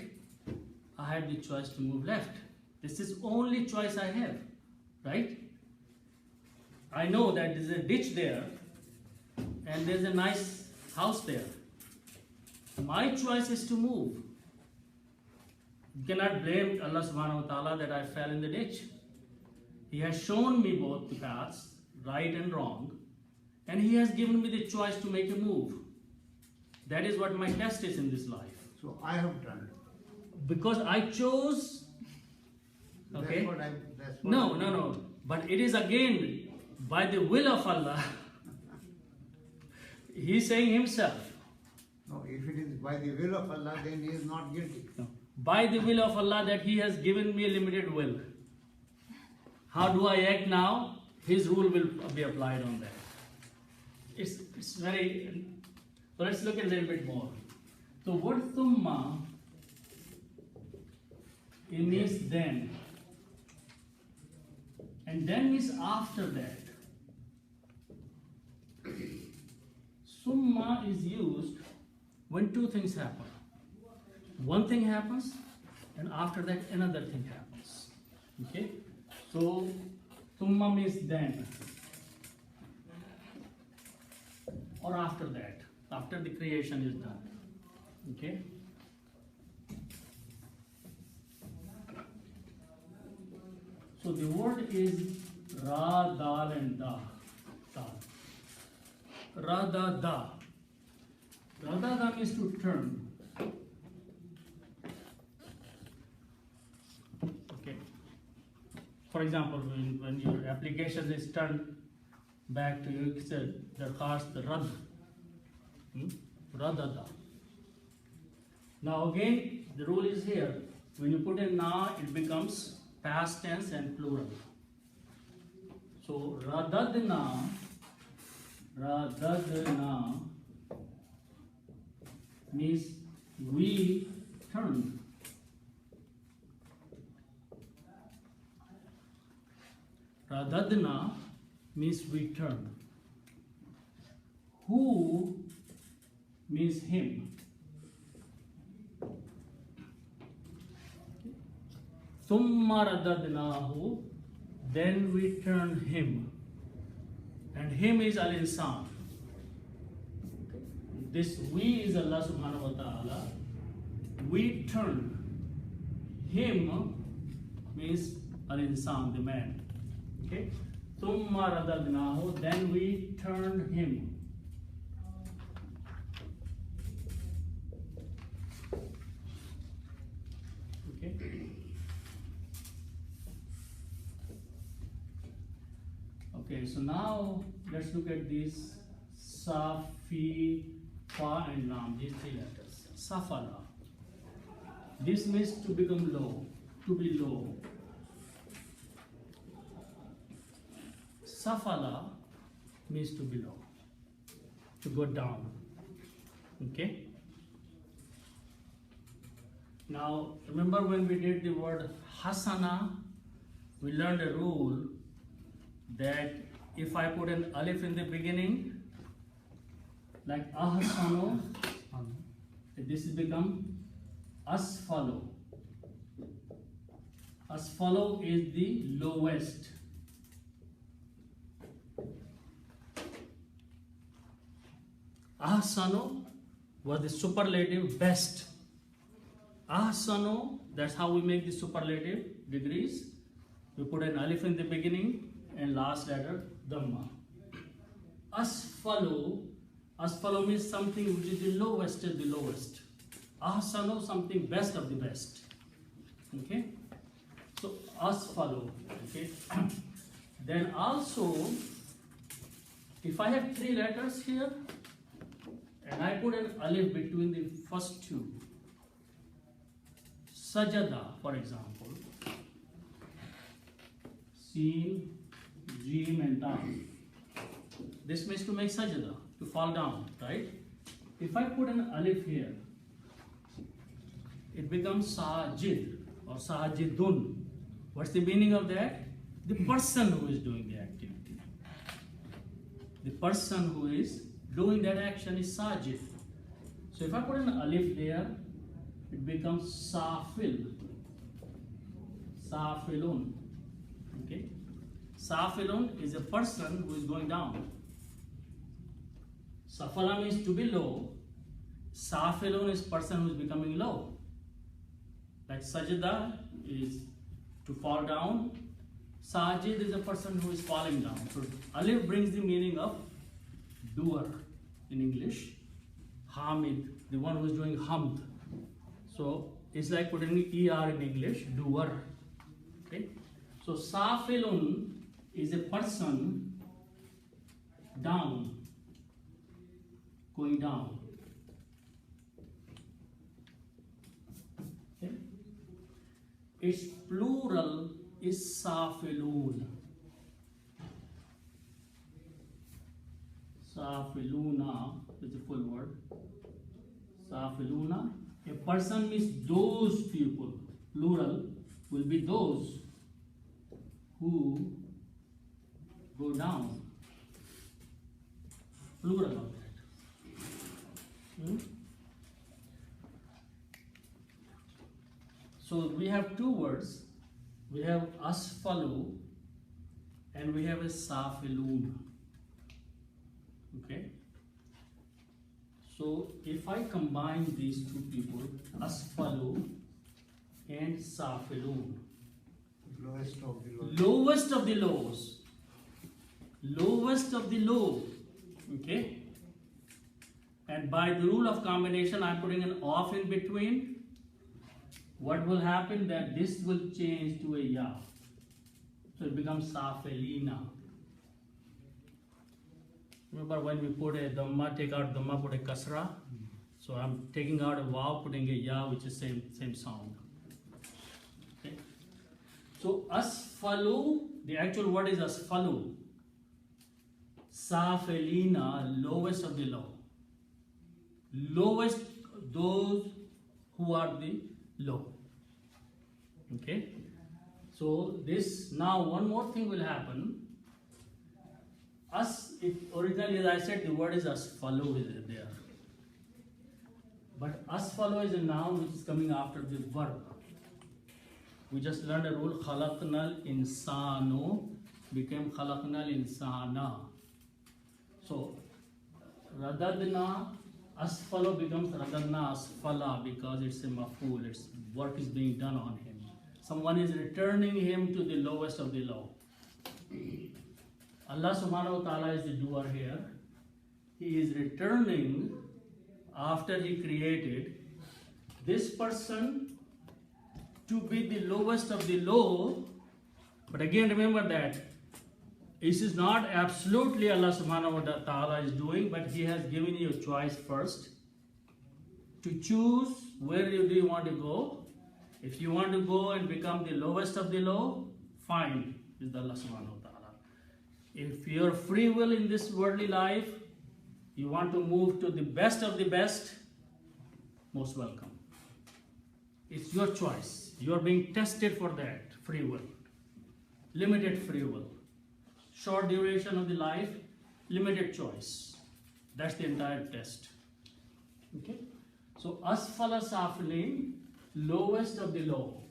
I have the choice to move left. This is only choice I have, right? I know that there's a ditch there and there's a nice house there. My choice is to move. You cannot blame Allah subhanahu wa ta'ala that I fell in the ditch. He has shown me both the paths, right and wrong, and He has given me the choice to make a move. That is what my test is in this life. So I have done it. Because I chose. Okay? That's what No. But it is again by the will of Allah. He is saying Himself. No, if it is by the will of Allah, then he is not guilty. No. By the will of Allah that He has given me a limited will. How do I act now? His rule will be applied on that. It's very. So let's look a little bit more. So word thumma, it means then. And then means after that. Summa is used when two things happen. One thing happens, and after that another thing happens. Okay? So summa means then. Or after that. After the creation is done. Okay? So the word is ra, dal and da. Dal. Ra, da, da. Ra, da, da means to turn. Okay. For example, when your application is turned back to you, it's a darkhast rad. Ra, da, da. Now again, the rule is here. When you put in na, it becomes past tense and plural. So radadna means we turned. Radadna means we turn. Who means him. Thumma radadnahu, then we turn him. And him is al-insan. This we is Allah subhanahu wa ta'ala. We turn. Him means al-insan, the man. Okay? Thumma radadnahu, then we turned him. Okay, so now let's look at these Sa, Fi, Fa and Lam, these three letters. Safala. This means to become low, to be low. Safala means to be low, to go down. Okay? Now, remember when we did the word Hasana, we learned a rule that if I put an alif in the beginning, like Ahsano, this has become Asfalo. Asfalo is the lowest. Ahsano was the superlative best. Ahsano, that's how we make the superlative degrees. We put an alif in the beginning and last letter Dhamma. Asfalo, Asfalo means something which is the lowest of the lowest. Ahsano, something best of the best. Okay? So Asfalo. Okay? Then also, if I have three letters here, and I put an alif between the first two, Sajada, for example, Seen, Jim and Tam. This means to make sajada, to fall down, right? If I put an alif here, it becomes Sajid or Sajidun. What's the meaning of that? The person who is doing the activity. The person who is doing that action is Sajid. So if I put an alif there, it becomes Safil. Safilun. Okay? Safilun is a person who is going down. Safala means to be low. Safilun is person who is becoming low. Like Sajda is to fall down. Sajid is a person who is falling down. So alif brings the meaning of doer in English. Hamid, the one who is doing hamd. So it's like putting the ER in English, doer. Okay? So Safilun is a person down, going down. Okay? Its plural is Safilun. Safiluna is the full word. Safiluna. A person means those people. Plural will be those who go down. Plural of that. So we have two words. We have Asfalu and we have a Safilun. Okay? So if I combine these two people, Asfalu and Safilun, Lowest of the low. lowest of the lows, lowest of the low, okay? And by the rule of combination, I'm putting an off in between. What will happen that this will change to a ya. So it becomes Safelina. Remember when we put a dhamma, take out dhamma, put a kasra. So I'm taking out a vav, putting a ya, which is same sound. Okay. So asfalu, the actual word is asfalu. Safelina, lowest of the low. Lowest, those who are the low. Okay. So this, now one more thing will happen. Originally, as I said, the word is asfalu is there. But asfalu is a noun which is coming after the verb. We just learned a rule, khalaqnal insano became khalaqnal insana. So, radadna asfalo becomes radadna asfala because it's a maf'ul, its work is being done on him. Someone is returning him to the lowest of the low. Allah subhanahu wa ta'ala is the doer here. He is returning after he created this person to be the lowest of the low. But again, remember that this is not absolutely Allah subhanahu wa ta'ala is doing, but He has given you a choice first to choose where do you want to go. If you want to go and become the lowest of the low, fine, is Allah subhanahu wa ta'ala. If your free will in this worldly life, you want to move to the best of the best, most welcome. It's your choice. You are being tested for that free will. Limited free will. Short duration of the life, limited choice. That's the entire test. Okay? So, asfala safilin, lowest of the low.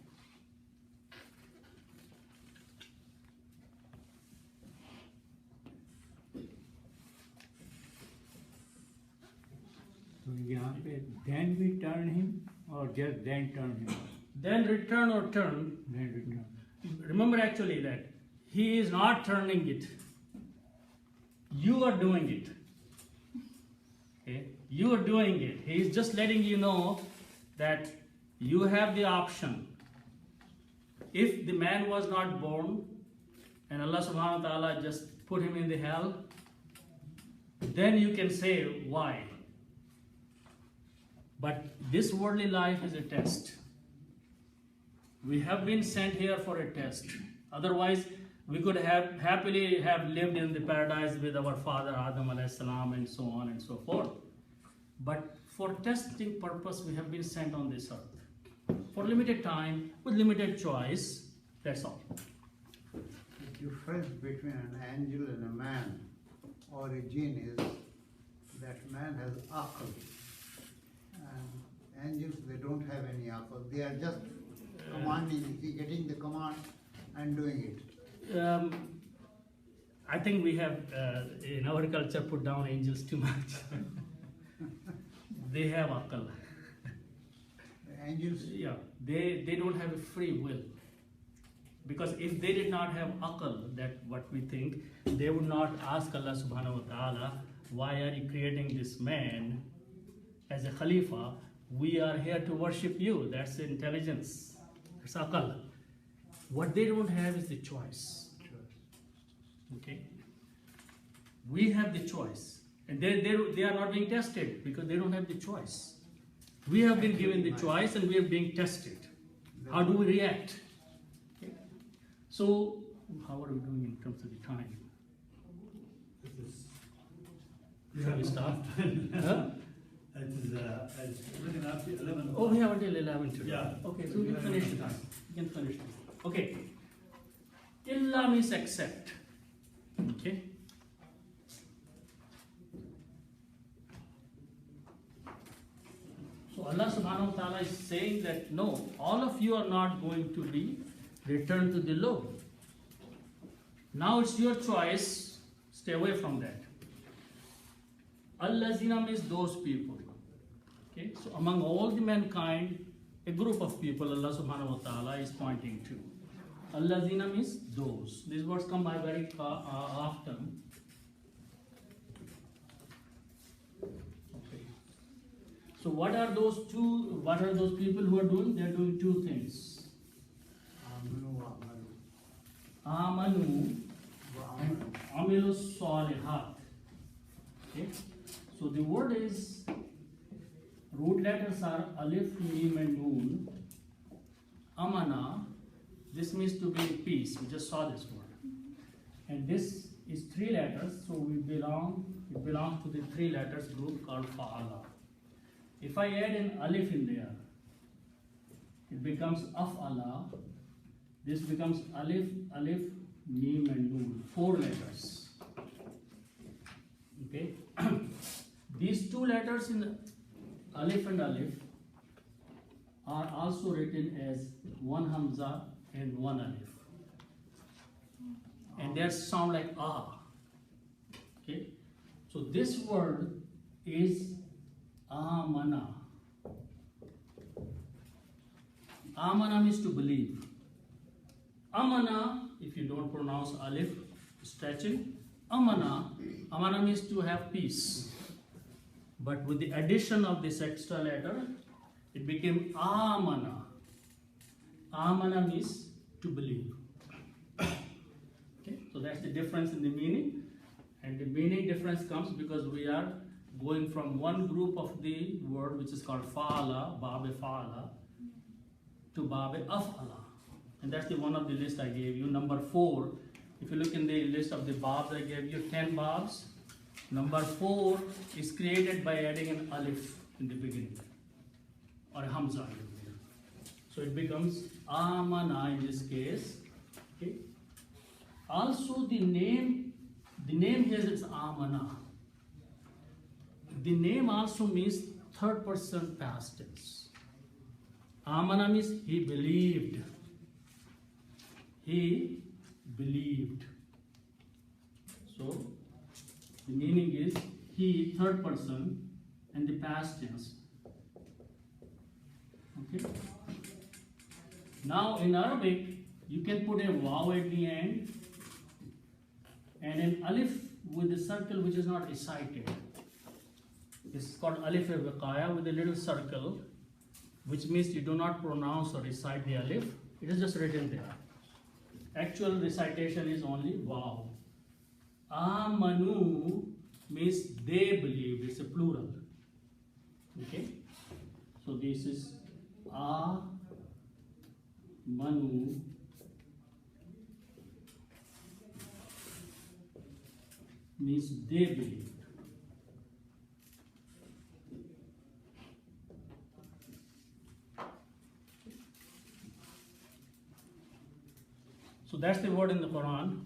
तो यहाँ पे then we turn him or just then turn him? Then return or turn. Then return. Remember actually that He is not turning it. You are doing it. Okay? You are doing it. He is just letting you know that you have the option. If the man was not born and Allah subhanahu wa ta'ala just put him in the hell, then you can say why. But this worldly life is a test. We have been sent here for a test. Otherwise, we could have happily have lived in the paradise with our father Adam alayhi salam and so on and so forth. But for testing purpose, we have been sent on this earth. For limited time, with limited choice, that's all. The difference between an angel and a man or a jinn is that man has aql. And angels, they don't have any aql. They are just commanding, getting the command and doing it. I think we have in our culture put down angels too much. They have akal. Angels, Yeah, they don't have a free will. Because if they did not have akal, that what we think, they would not ask Allah subhanahu wa ta'ala, why are you creating this man as a Khalifa? We are here to worship you. That's intelligence. That's akal. What they don't have is the choice. Okay? We have the choice. And they are not being tested because they don't have the choice. We have been given the choice and we are being tested. How do we react? Okay. So, how are we doing in terms of the time? Shall we start? Huh? It is really after 11. Oh, we have until 11 today. Yeah. Okay, so we can finish this. We can finish this. Okay. Illa means except. Okay. So Allah subhanahu wa ta'ala is saying that no, all of you are not going to be returned to the low. Now it's your choice. Stay away from that. Allazina means those people. Okay, so among all the mankind, a group of people Allah subhanahu wa ta'ala is pointing to. Allazina means those. These words come by very often. Okay. So what are those people who are doing? They are doing two things. amanu wa amalu. Amanu Wa and amalu. Amilu Salihat. Okay. So the word is, root letters are Alif, Mim and Noon. Amana, this means to be in peace. We just saw this word. And this is three letters, so it belongs to the three letters group called Fa'ala. If I add an Alif in there, it becomes Af'ala. This becomes Alif, Mim and Noon. 4 letters. Okay. These 2 letters in Alif and Alif are also written as 1 Hamza and 1 Alif. And they sound like Ah. Okay. So this word is Amana. Amana means to believe. Amana, if you don't pronounce Alif, stretching. Amana means to have peace. But with the addition of this extra letter, it became Amana. Amana means to believe. Okay? So that's the difference in the meaning. And the meaning difference comes because we are going from one group of the word which is called fa'ala, babe fa'ala, to babe af'ala. And that's the one of the list I gave you. Number 4, if you look in the list of the babs, I gave you 10 babs. Number 4 is created by adding an alif in the beginning, or a hamza in the beginning. So it becomes amana in this case. Okay. Also the name here is amana. The name also means third person past tense. Amana means he believed. He believed. So the meaning is he, third person, and the past tense. Okay. Now in Arabic, you can put a waw at the end and an alif with a circle which is not recited. It's called alif al-wiqaya with a little circle, which means you do not pronounce or recite the alif. It is just written there. Actual recitation is only waw. Amanu means they believed. It's a plural. Okay. So this is manu means they believed. So that's the word in the Quran.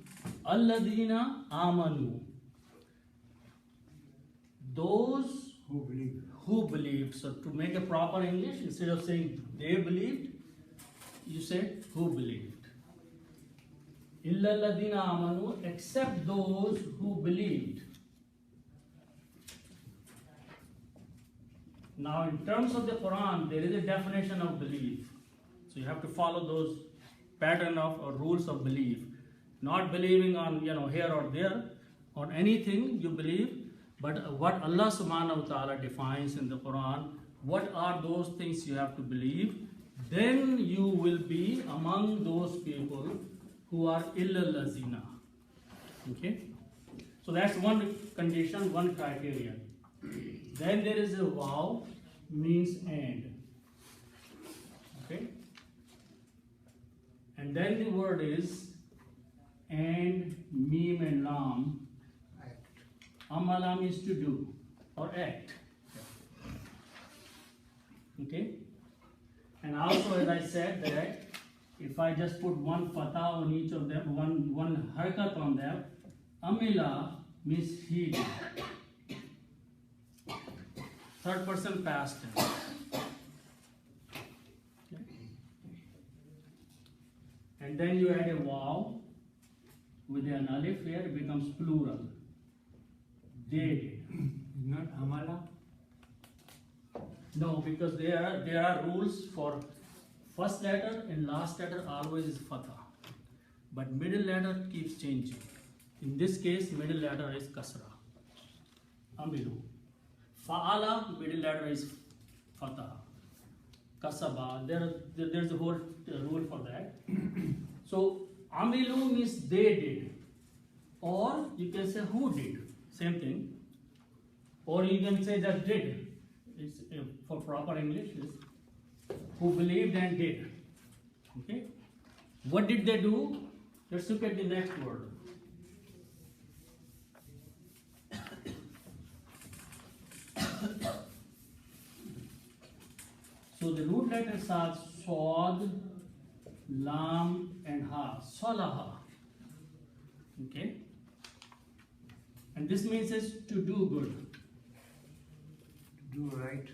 Alladina amanu. Those Who believe? who believed. So to make a proper English, instead of saying they believed, you say who believed. Illa alladina amanu, except those who believed. Now in terms of the Quran, there is a definition of belief. So you have to follow those pattern of or rules of belief. Not believing on here or there, on anything you believe, but what Allah subhanahu wa ta'ala defines in the Quran, what are those things you have to believe, then you will be among those people who are illal lazina. Okay? So that's one condition, one criterion. Then there is a waw, means and. Okay? And then the word is and, meme and lam. Act. Amala means to do or act. Okay? And also, as I said, that if I just put one fatah on each of them, one harkat on them, amila means he did. Third person past tense. Okay. And then you add a waw with an alif here, it becomes plural. They did. Not amala. No, because there are rules for first letter and last letter always is fatha, but middle letter keeps changing. In this case, middle letter is kasra. Amilu. Fa'ala, middle letter is fatha. Kasaba, there's a whole rule for that. So amilu means they did, or you can say who did, same thing, or you can say just did. It's, for proper English is who believed and did. Okay, what did they do? Let's look at the next word. So the root letters are Sod, Lam, and Ha. Salaha. Okay, and this means is to do good. Do right.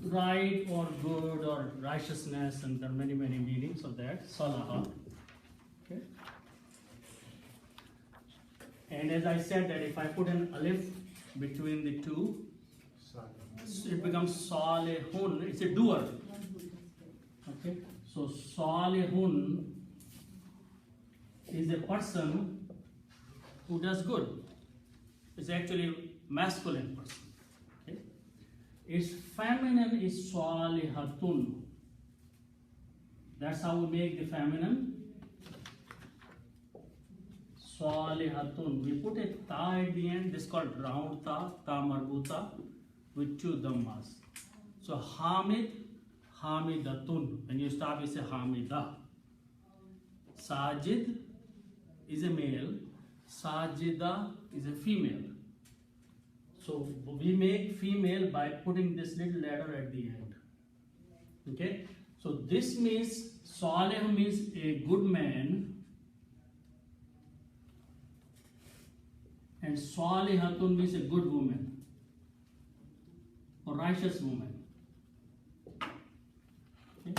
Right or good or righteousness, and there are many meanings of that. Salaha. Okay. And as I said that if I put an alif between the two, it becomes salihun. It's a doer. Okay. So salihun is a person who does good. It's actually masculine person. Its feminine is salihatun. That's how we make the feminine Salihatun. We put a ta at the end. This is called round ta, ta marbuta, with two dhammas. So Hamid, Hamidatun. When you stop, you say Hamida. Sajid is a male. Sajida is a female. So we make female by putting this little letter at the end. Okay? So this means Salih means a good man, and Salihatun means a good woman or righteous woman. Okay?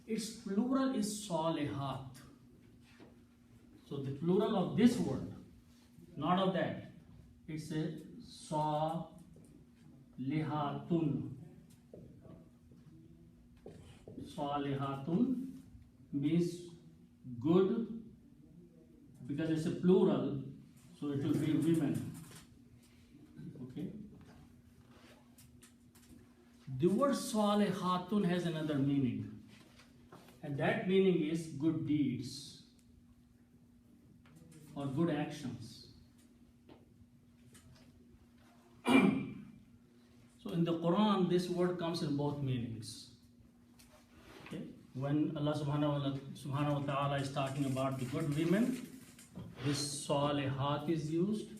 Its plural is Salihat. So the plural of this word, not of that, it's a Salihatun. Salihatun means good, because it's a plural, so it will be women. Okay. The word Salihatun has another meaning, and that meaning is good deeds or good actions. So in the Quran, this word comes in both meanings. Okay? When Allah subhanahu wa ta'ala is talking about the good women, this salihat is used.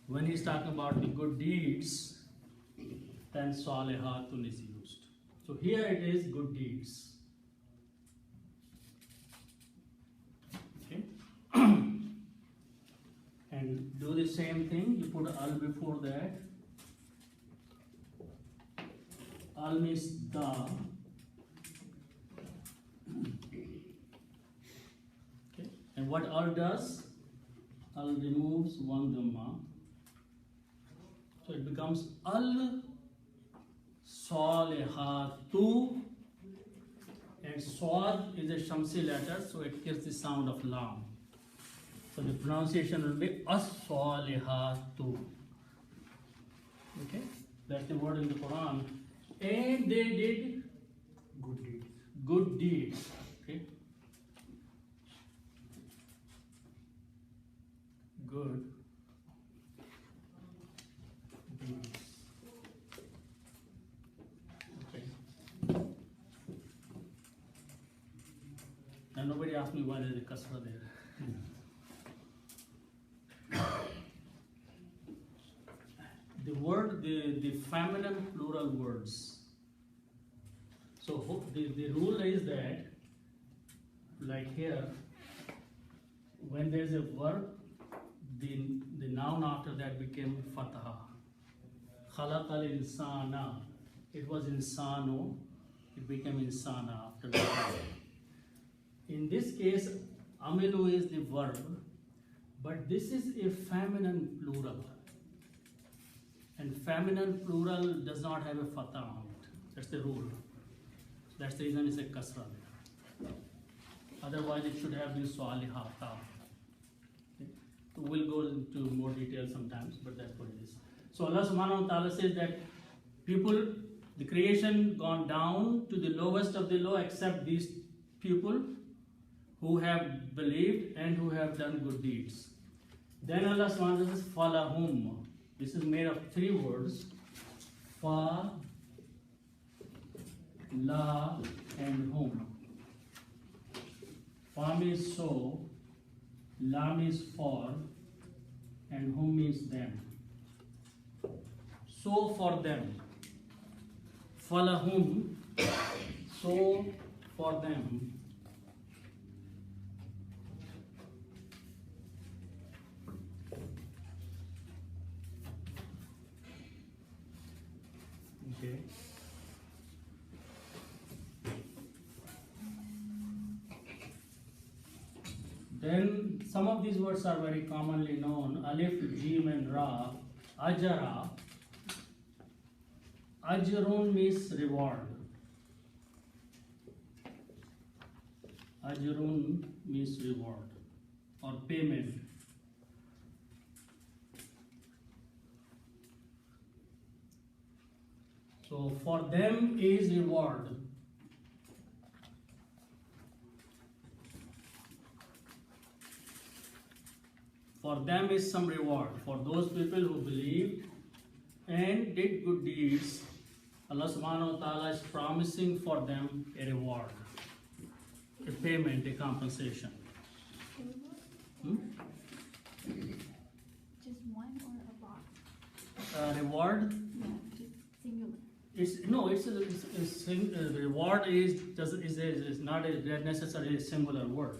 When he's talking about the good deeds, then salihatun is used. So here it is good deeds. Okay? And do the same thing, you put al before that. Al means the. Okay. And what al does? Al removes one dhamma. So it becomes al salihatu, and swad is a shamsi letter, so it gives the sound of lam. So the pronunciation will be as-salihatu. Okay, that's the word in the Quran. And they did Good deeds. good deeds. Okay, good deeds. Okay. Now nobody asked me why there's a kasra there. The word, the feminine plural words. So the rule is that, like here, when there's a verb, the noun after that became fataha. Khalaqal insana. It was insano. It became insana after that. In this case, amilu is the verb, but this is a feminine plural. And feminine plural does not have a fatha on it. That's the rule. That's the reason it's a kasra there. Otherwise, it should have been salihata. Okay. So we'll go into more detail sometimes, but that's what it is. So Allah subhanahu wa ta'ala says that people, the creation gone down to the lowest of the low, except these people who have believed and who have done good deeds. Then Allah subhanahu wa ta'ala says, falahum. This is made of three words, fa, la, and hum. Fa means so, la means for, and hum means them. So for them. Falahum, so for them. Okay. Then some of these words are very commonly known. Alif, Jim, and Ra. Ajara. Ajrun means reward. Ajrun means reward or payment. So for them is reward. for them is some reward. For those people who believed and did good deeds, Allah subhanahu wa ta'ala is promising for them a reward, a payment, a compensation. Hmm? Just one or a lot? Reward, Yeah, just singular. the reward is not necessarily a singular word.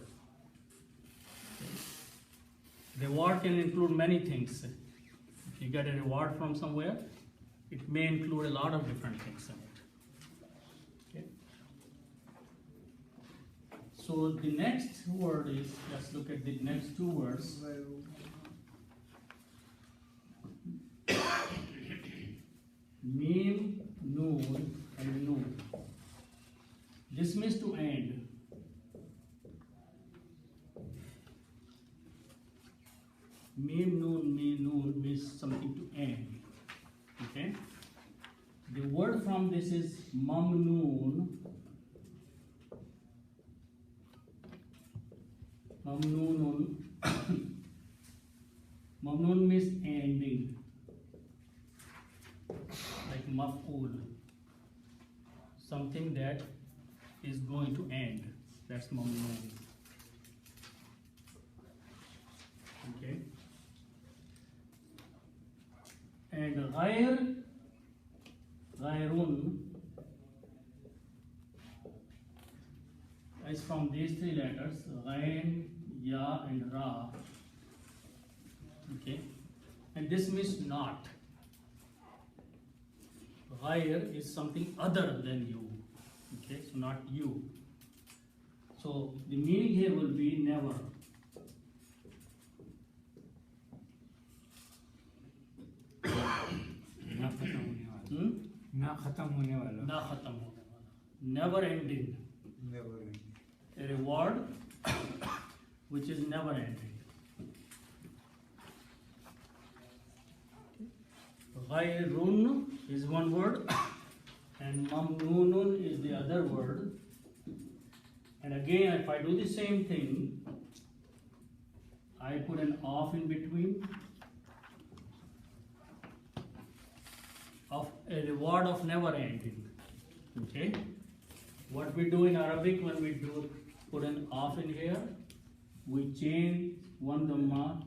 Reward can include many things. If you get a reward from somewhere, it may include a lot of different things in it. Okay. So the next word is, let's look at the next two words. Mim, noon, and noon. This means to end. Mim, noon means something to end. Okay? The word from this is mamnoon. Mamnoon. Mamnoon means ending. Like maf'ul. Something that is going to end. That's mamnoon. Okay? And ghayrun is from these three letters, ghayn, ya and ra. Okay? And this means not. Ghayr is something other than you. Okay? So not you. So the meaning here will be never. ना खत्म होने वाला, Hmm? ना खत्म होने वाला, Na khatam hone wala. Never ending. Never ending. A reward which is never ending. Ghayrun is one word and mamnoonun is the other word. And again, if I do the same thing, I put an off in between. Of a reward of never ending. Okay? What we do in Arabic when we do put an off in here, we change one dhamma,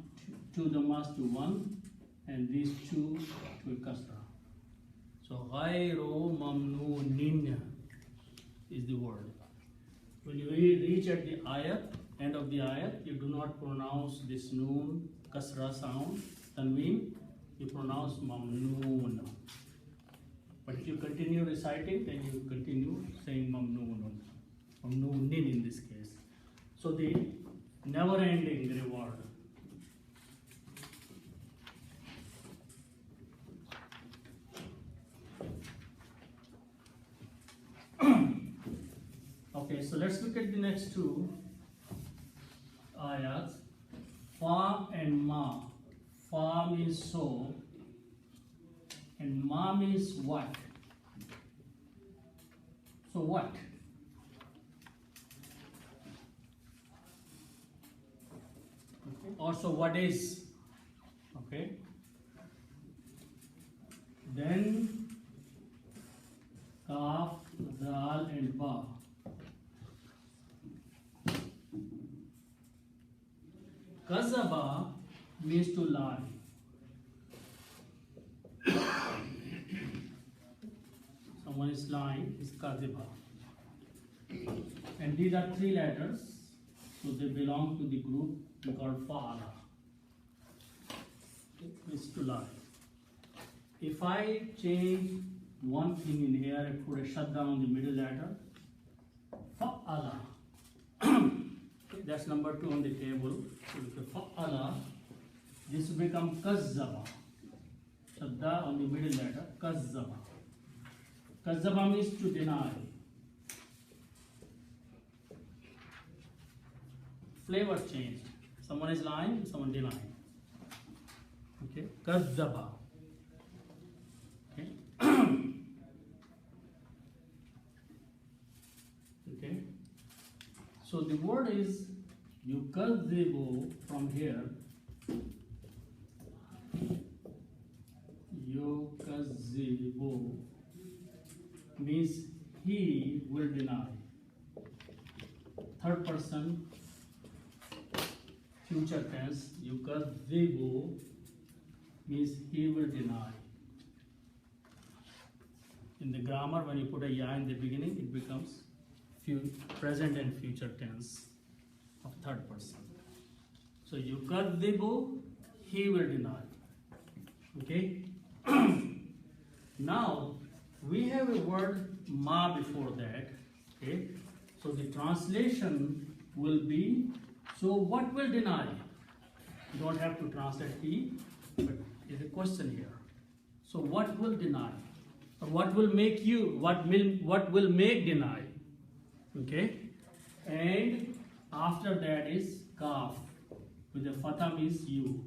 two dhammas to one, and these two to a kasra. So ghayru mamnoonin is the word. When you reach at the ayat, end of the ayat, you do not pronounce this noon kasra sound, tanween, you pronounce mamnoon. But if you continue reciting, then you continue saying mamnoon, mamnoonin in this case. So the never-ending reward. Okay, so let's look at the next two ayats. Fa and ma. Fa means so, and ma means what. So what? Okay. Also what is. Okay. Then kaf, dal and ba. Kazaba means to lie. Someone is lying is kaziba. And these are three letters, so they belong to the group we call fa'ala. Means to lie. If I change one thing in here, I put a shutdown on the middle letter, fa'ala. That's number 2 on the table. So if you fa'ala, this will become kazzaba. Shadda on the middle letter, kazzaba. Kazzaba means to deny. Flavor changed. Someone is lying, someone denying. Okay, kazzaba. Okay. Okay. So the word is yukazzibu from here Yukazzibu means he will deny. Third person, future tense, yukazzibu means he will deny. In the grammar, when you put a ya in the beginning, it becomes present and future tense of third person. So yukazzibu, he will deny. Okay? Now, we have a word ma before that. Okay? So the translation will be, so what will deny? You don't have to translate he, but it's a question here. So what will deny? Or what will make you, what will make deny? Okay? And after that is kaf, with the fatha means you.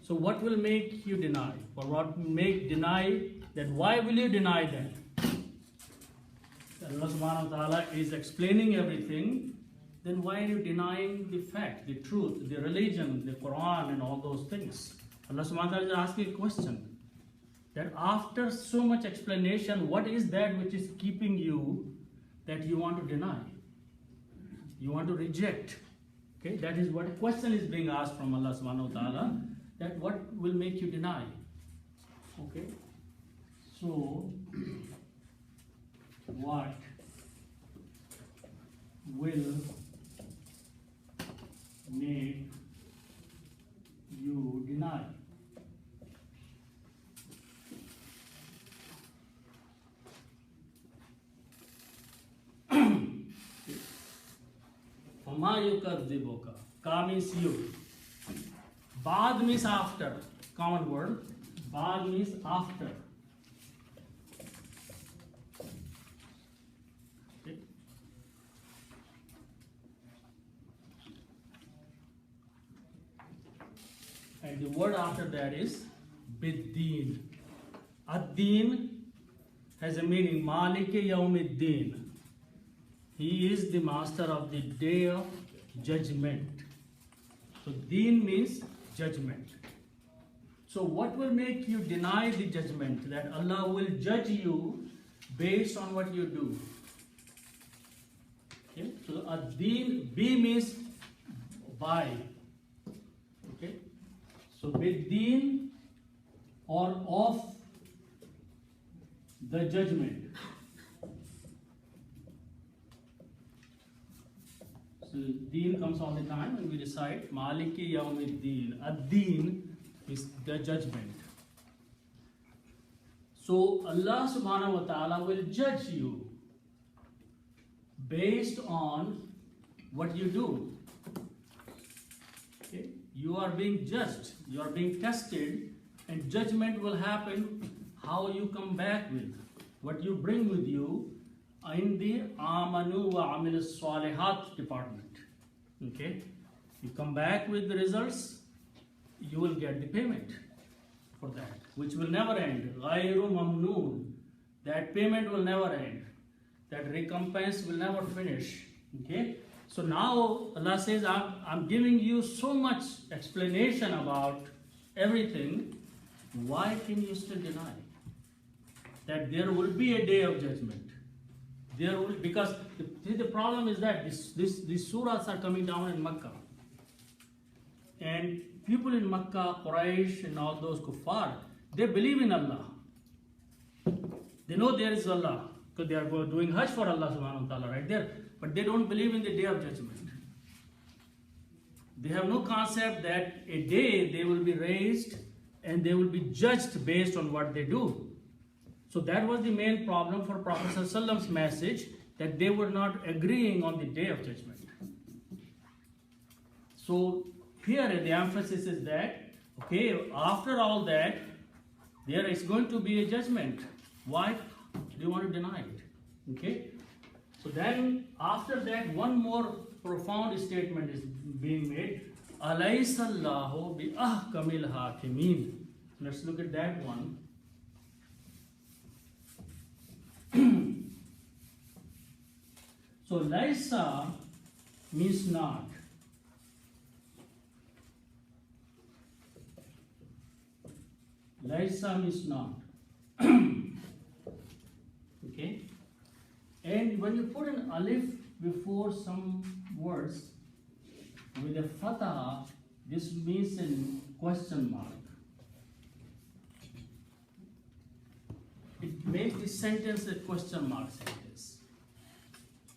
So what will make you deny? Or what will make deny that? Why will you deny that? Allah subhanahu wa ta'ala is explaining everything. Then why are you denying the fact, the truth, the religion, the Quran and all those things? Allah subhanahu wa ta'ala is asking a question. That after so much explanation, what is that which is keeping you that you want to deny? You want to reject. Okay, that is what a question is being asked from Allah subhanahu wa ta'ala. That what will make you deny? Okay, so what will make you deny? Fama yukazzibuka. Ka means you. Baad means after. Common word. Baad means after. Okay. And the word after that is biddeen. Ad-deen has a meaning. Maliki yawmiddin. He is the master of the day of judgment. So deen means judgment. So what will make you deny the judgment? That Allah will judge you based on what you do. Okay? So ad-deen, B means by. Okay? So bid-deen or of the judgment. So deen comes all the time when we recite Maliki Yawmiddin. Ad-deen is the judgment. So Allah subhanahu wa ta'ala will judge you based on what you do. Okay? You are being judged, you are being tested, and judgment will happen how you come back with, what you bring with you in the Amanu wa Amil Salihat department. Okay? You come back with the results, you will get the payment for that, which will never end. Ghayru mamnoon. That payment will never end. That recompense will never finish. Okay? So now Allah says, I'm giving you so much explanation about everything. Why can you still deny that there will be a day of judgment? There will, because the problem is that these surahs are coming down in Makkah, and people in Makkah, Quraysh, and all those kuffar, they believe in Allah. They know there is Allah because they are doing Hajj for Allah subhanahu wa ta'ala right there, but they don't believe in the day of judgment. They have no concept that a day they will be raised and they will be judged based on what they do. So that was the main problem for Prophet ﷺ's message, that they were not agreeing on the day of judgment. So here the emphasis is that, okay, after all that, there is going to be a judgment. Why do you want to deny it? Okay? So then after that, one more profound statement is being made. Alaysa Allahu bi ahkamil hakimin. Let's look at that one. So Laisa means not. Laisa means not. Okay? And when you put an alif before some words with a fatah, this means a question mark. It makes the sentence a question mark sentence.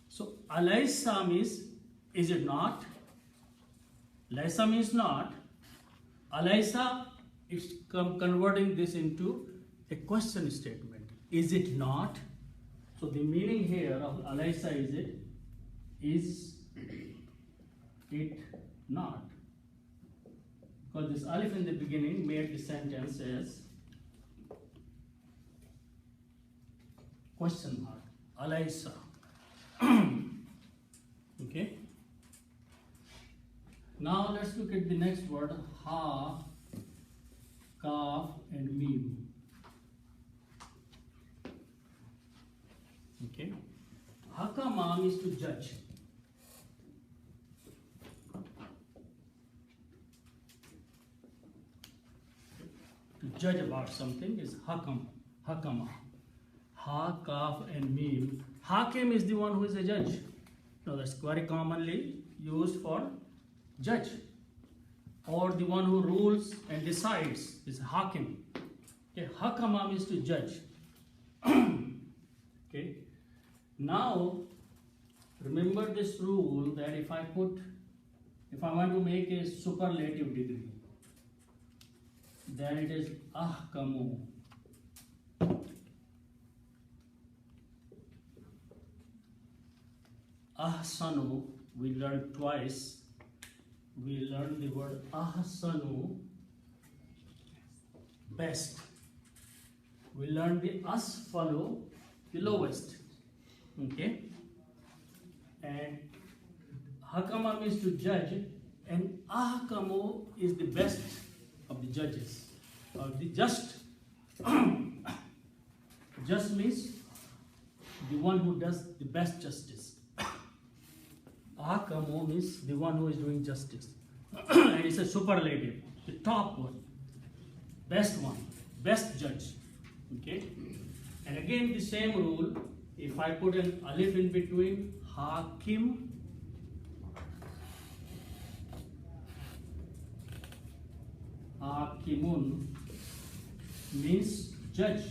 So, alaysa means, is it not? Laysa means not. Alaysa, it's converting this into a question statement. Is it not? So, the meaning here of alaysa is it? Is it not? Because this alif in the beginning made the sentence as question mark. Alaysa. Okay. Now let's look at the next word. Ha, kaf, and mim. Okay. Hakama means to judge. To judge about something is hakam, hakama. Ha, kaf, and mim. Hakim is the one who is a judge. Now that's very commonly used for judge. Or the one who rules and decides is hakim. Okay, hakama means to judge. Okay. Now remember this rule that if I want to make a superlative degree, then it is ahkamu. Ahsanu, we learned twice. We learned the word ahsanu, best. We learned the asfalu, the lowest. Okay? And hakama means to judge, and ahkamu is the best of the judges, or the just. Just means the one who does the best justice. Ahkamu means the one who is doing justice. And it's a superlative, the top one, best one, best judge. Okay? And again the same rule, if I put an alif in between, hakim, hakimun means judge.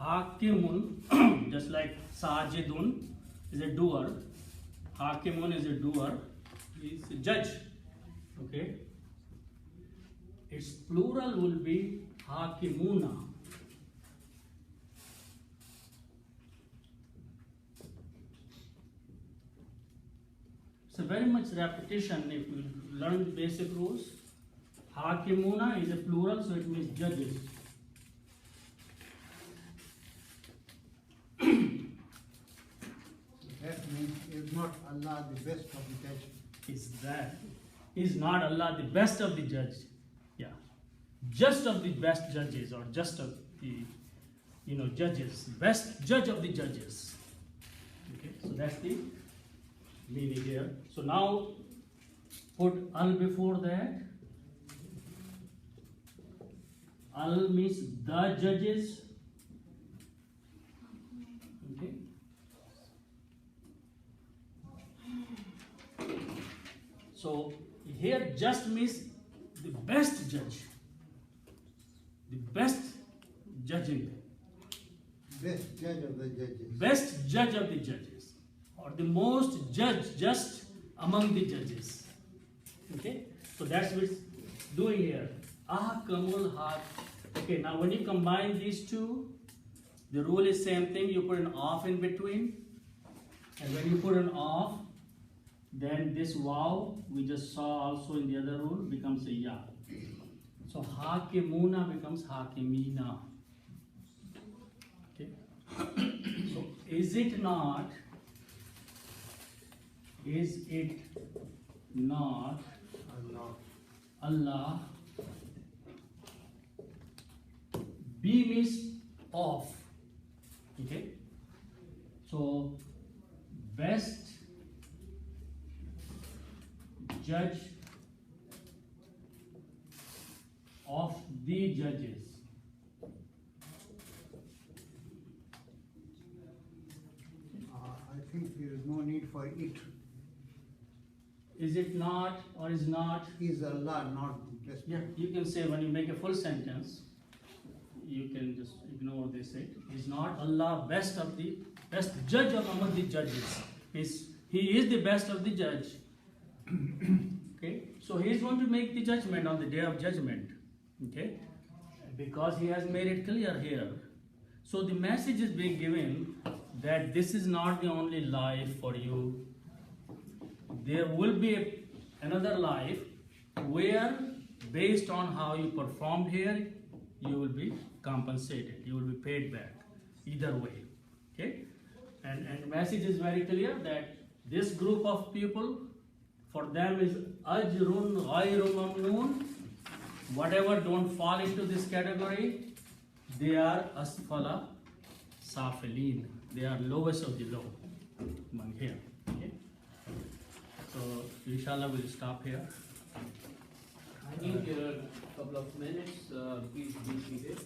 Hakimun, just like sajidun is a doer, hakimun is a doer, is a judge. Okay? Its plural will be hakimuna. So very much repetition if you learn the basic rules. Hakimuna is a plural, so it means judges. That means is not Allah the best of the judge? Is not Allah the best of the judge? Yeah. Just of the best judges, or just of the judges. Best judge of the judges. Okay, so that's the meaning here. So now put al before that. Al means the judges. Okay. So here just means the best judge, the best judging, Best judge of the judges. best judge of the judges, or the most just among the judges. Okay, so that's what it's doing here. Ahkamul haq. Okay, now when you combine these two, the rule is same thing. You put an off in between, and when you put an off, then this waw we just saw also in the other rule becomes a ya. So hakimuna becomes hakimina. Okay. So is it not Allah? B means of. Okay, so best judge of the judges. I think there is no need for it. Is it not or is not? Is Allah not best? Yeah, you can say when you make a full sentence, you can just ignore this. Is not Allah best judge of among the judges? He is the best of the judge. Okay, so he is going to make the judgment on the day of judgment. Okay, because he has made it clear here. So the message is being given that this is not the only life for you. There will be another life where, based on how you performed here, you will be compensated. You will be paid back. Either way. Okay? And the message is very clear that this group of people, for them is ajrun ghayru mamnoon. Whatever don't fall into this category, they are asfala safilin. They are lowest of the low among here. Okay? So inshallah we'll stop here. I need a couple of minutes. Please be seated.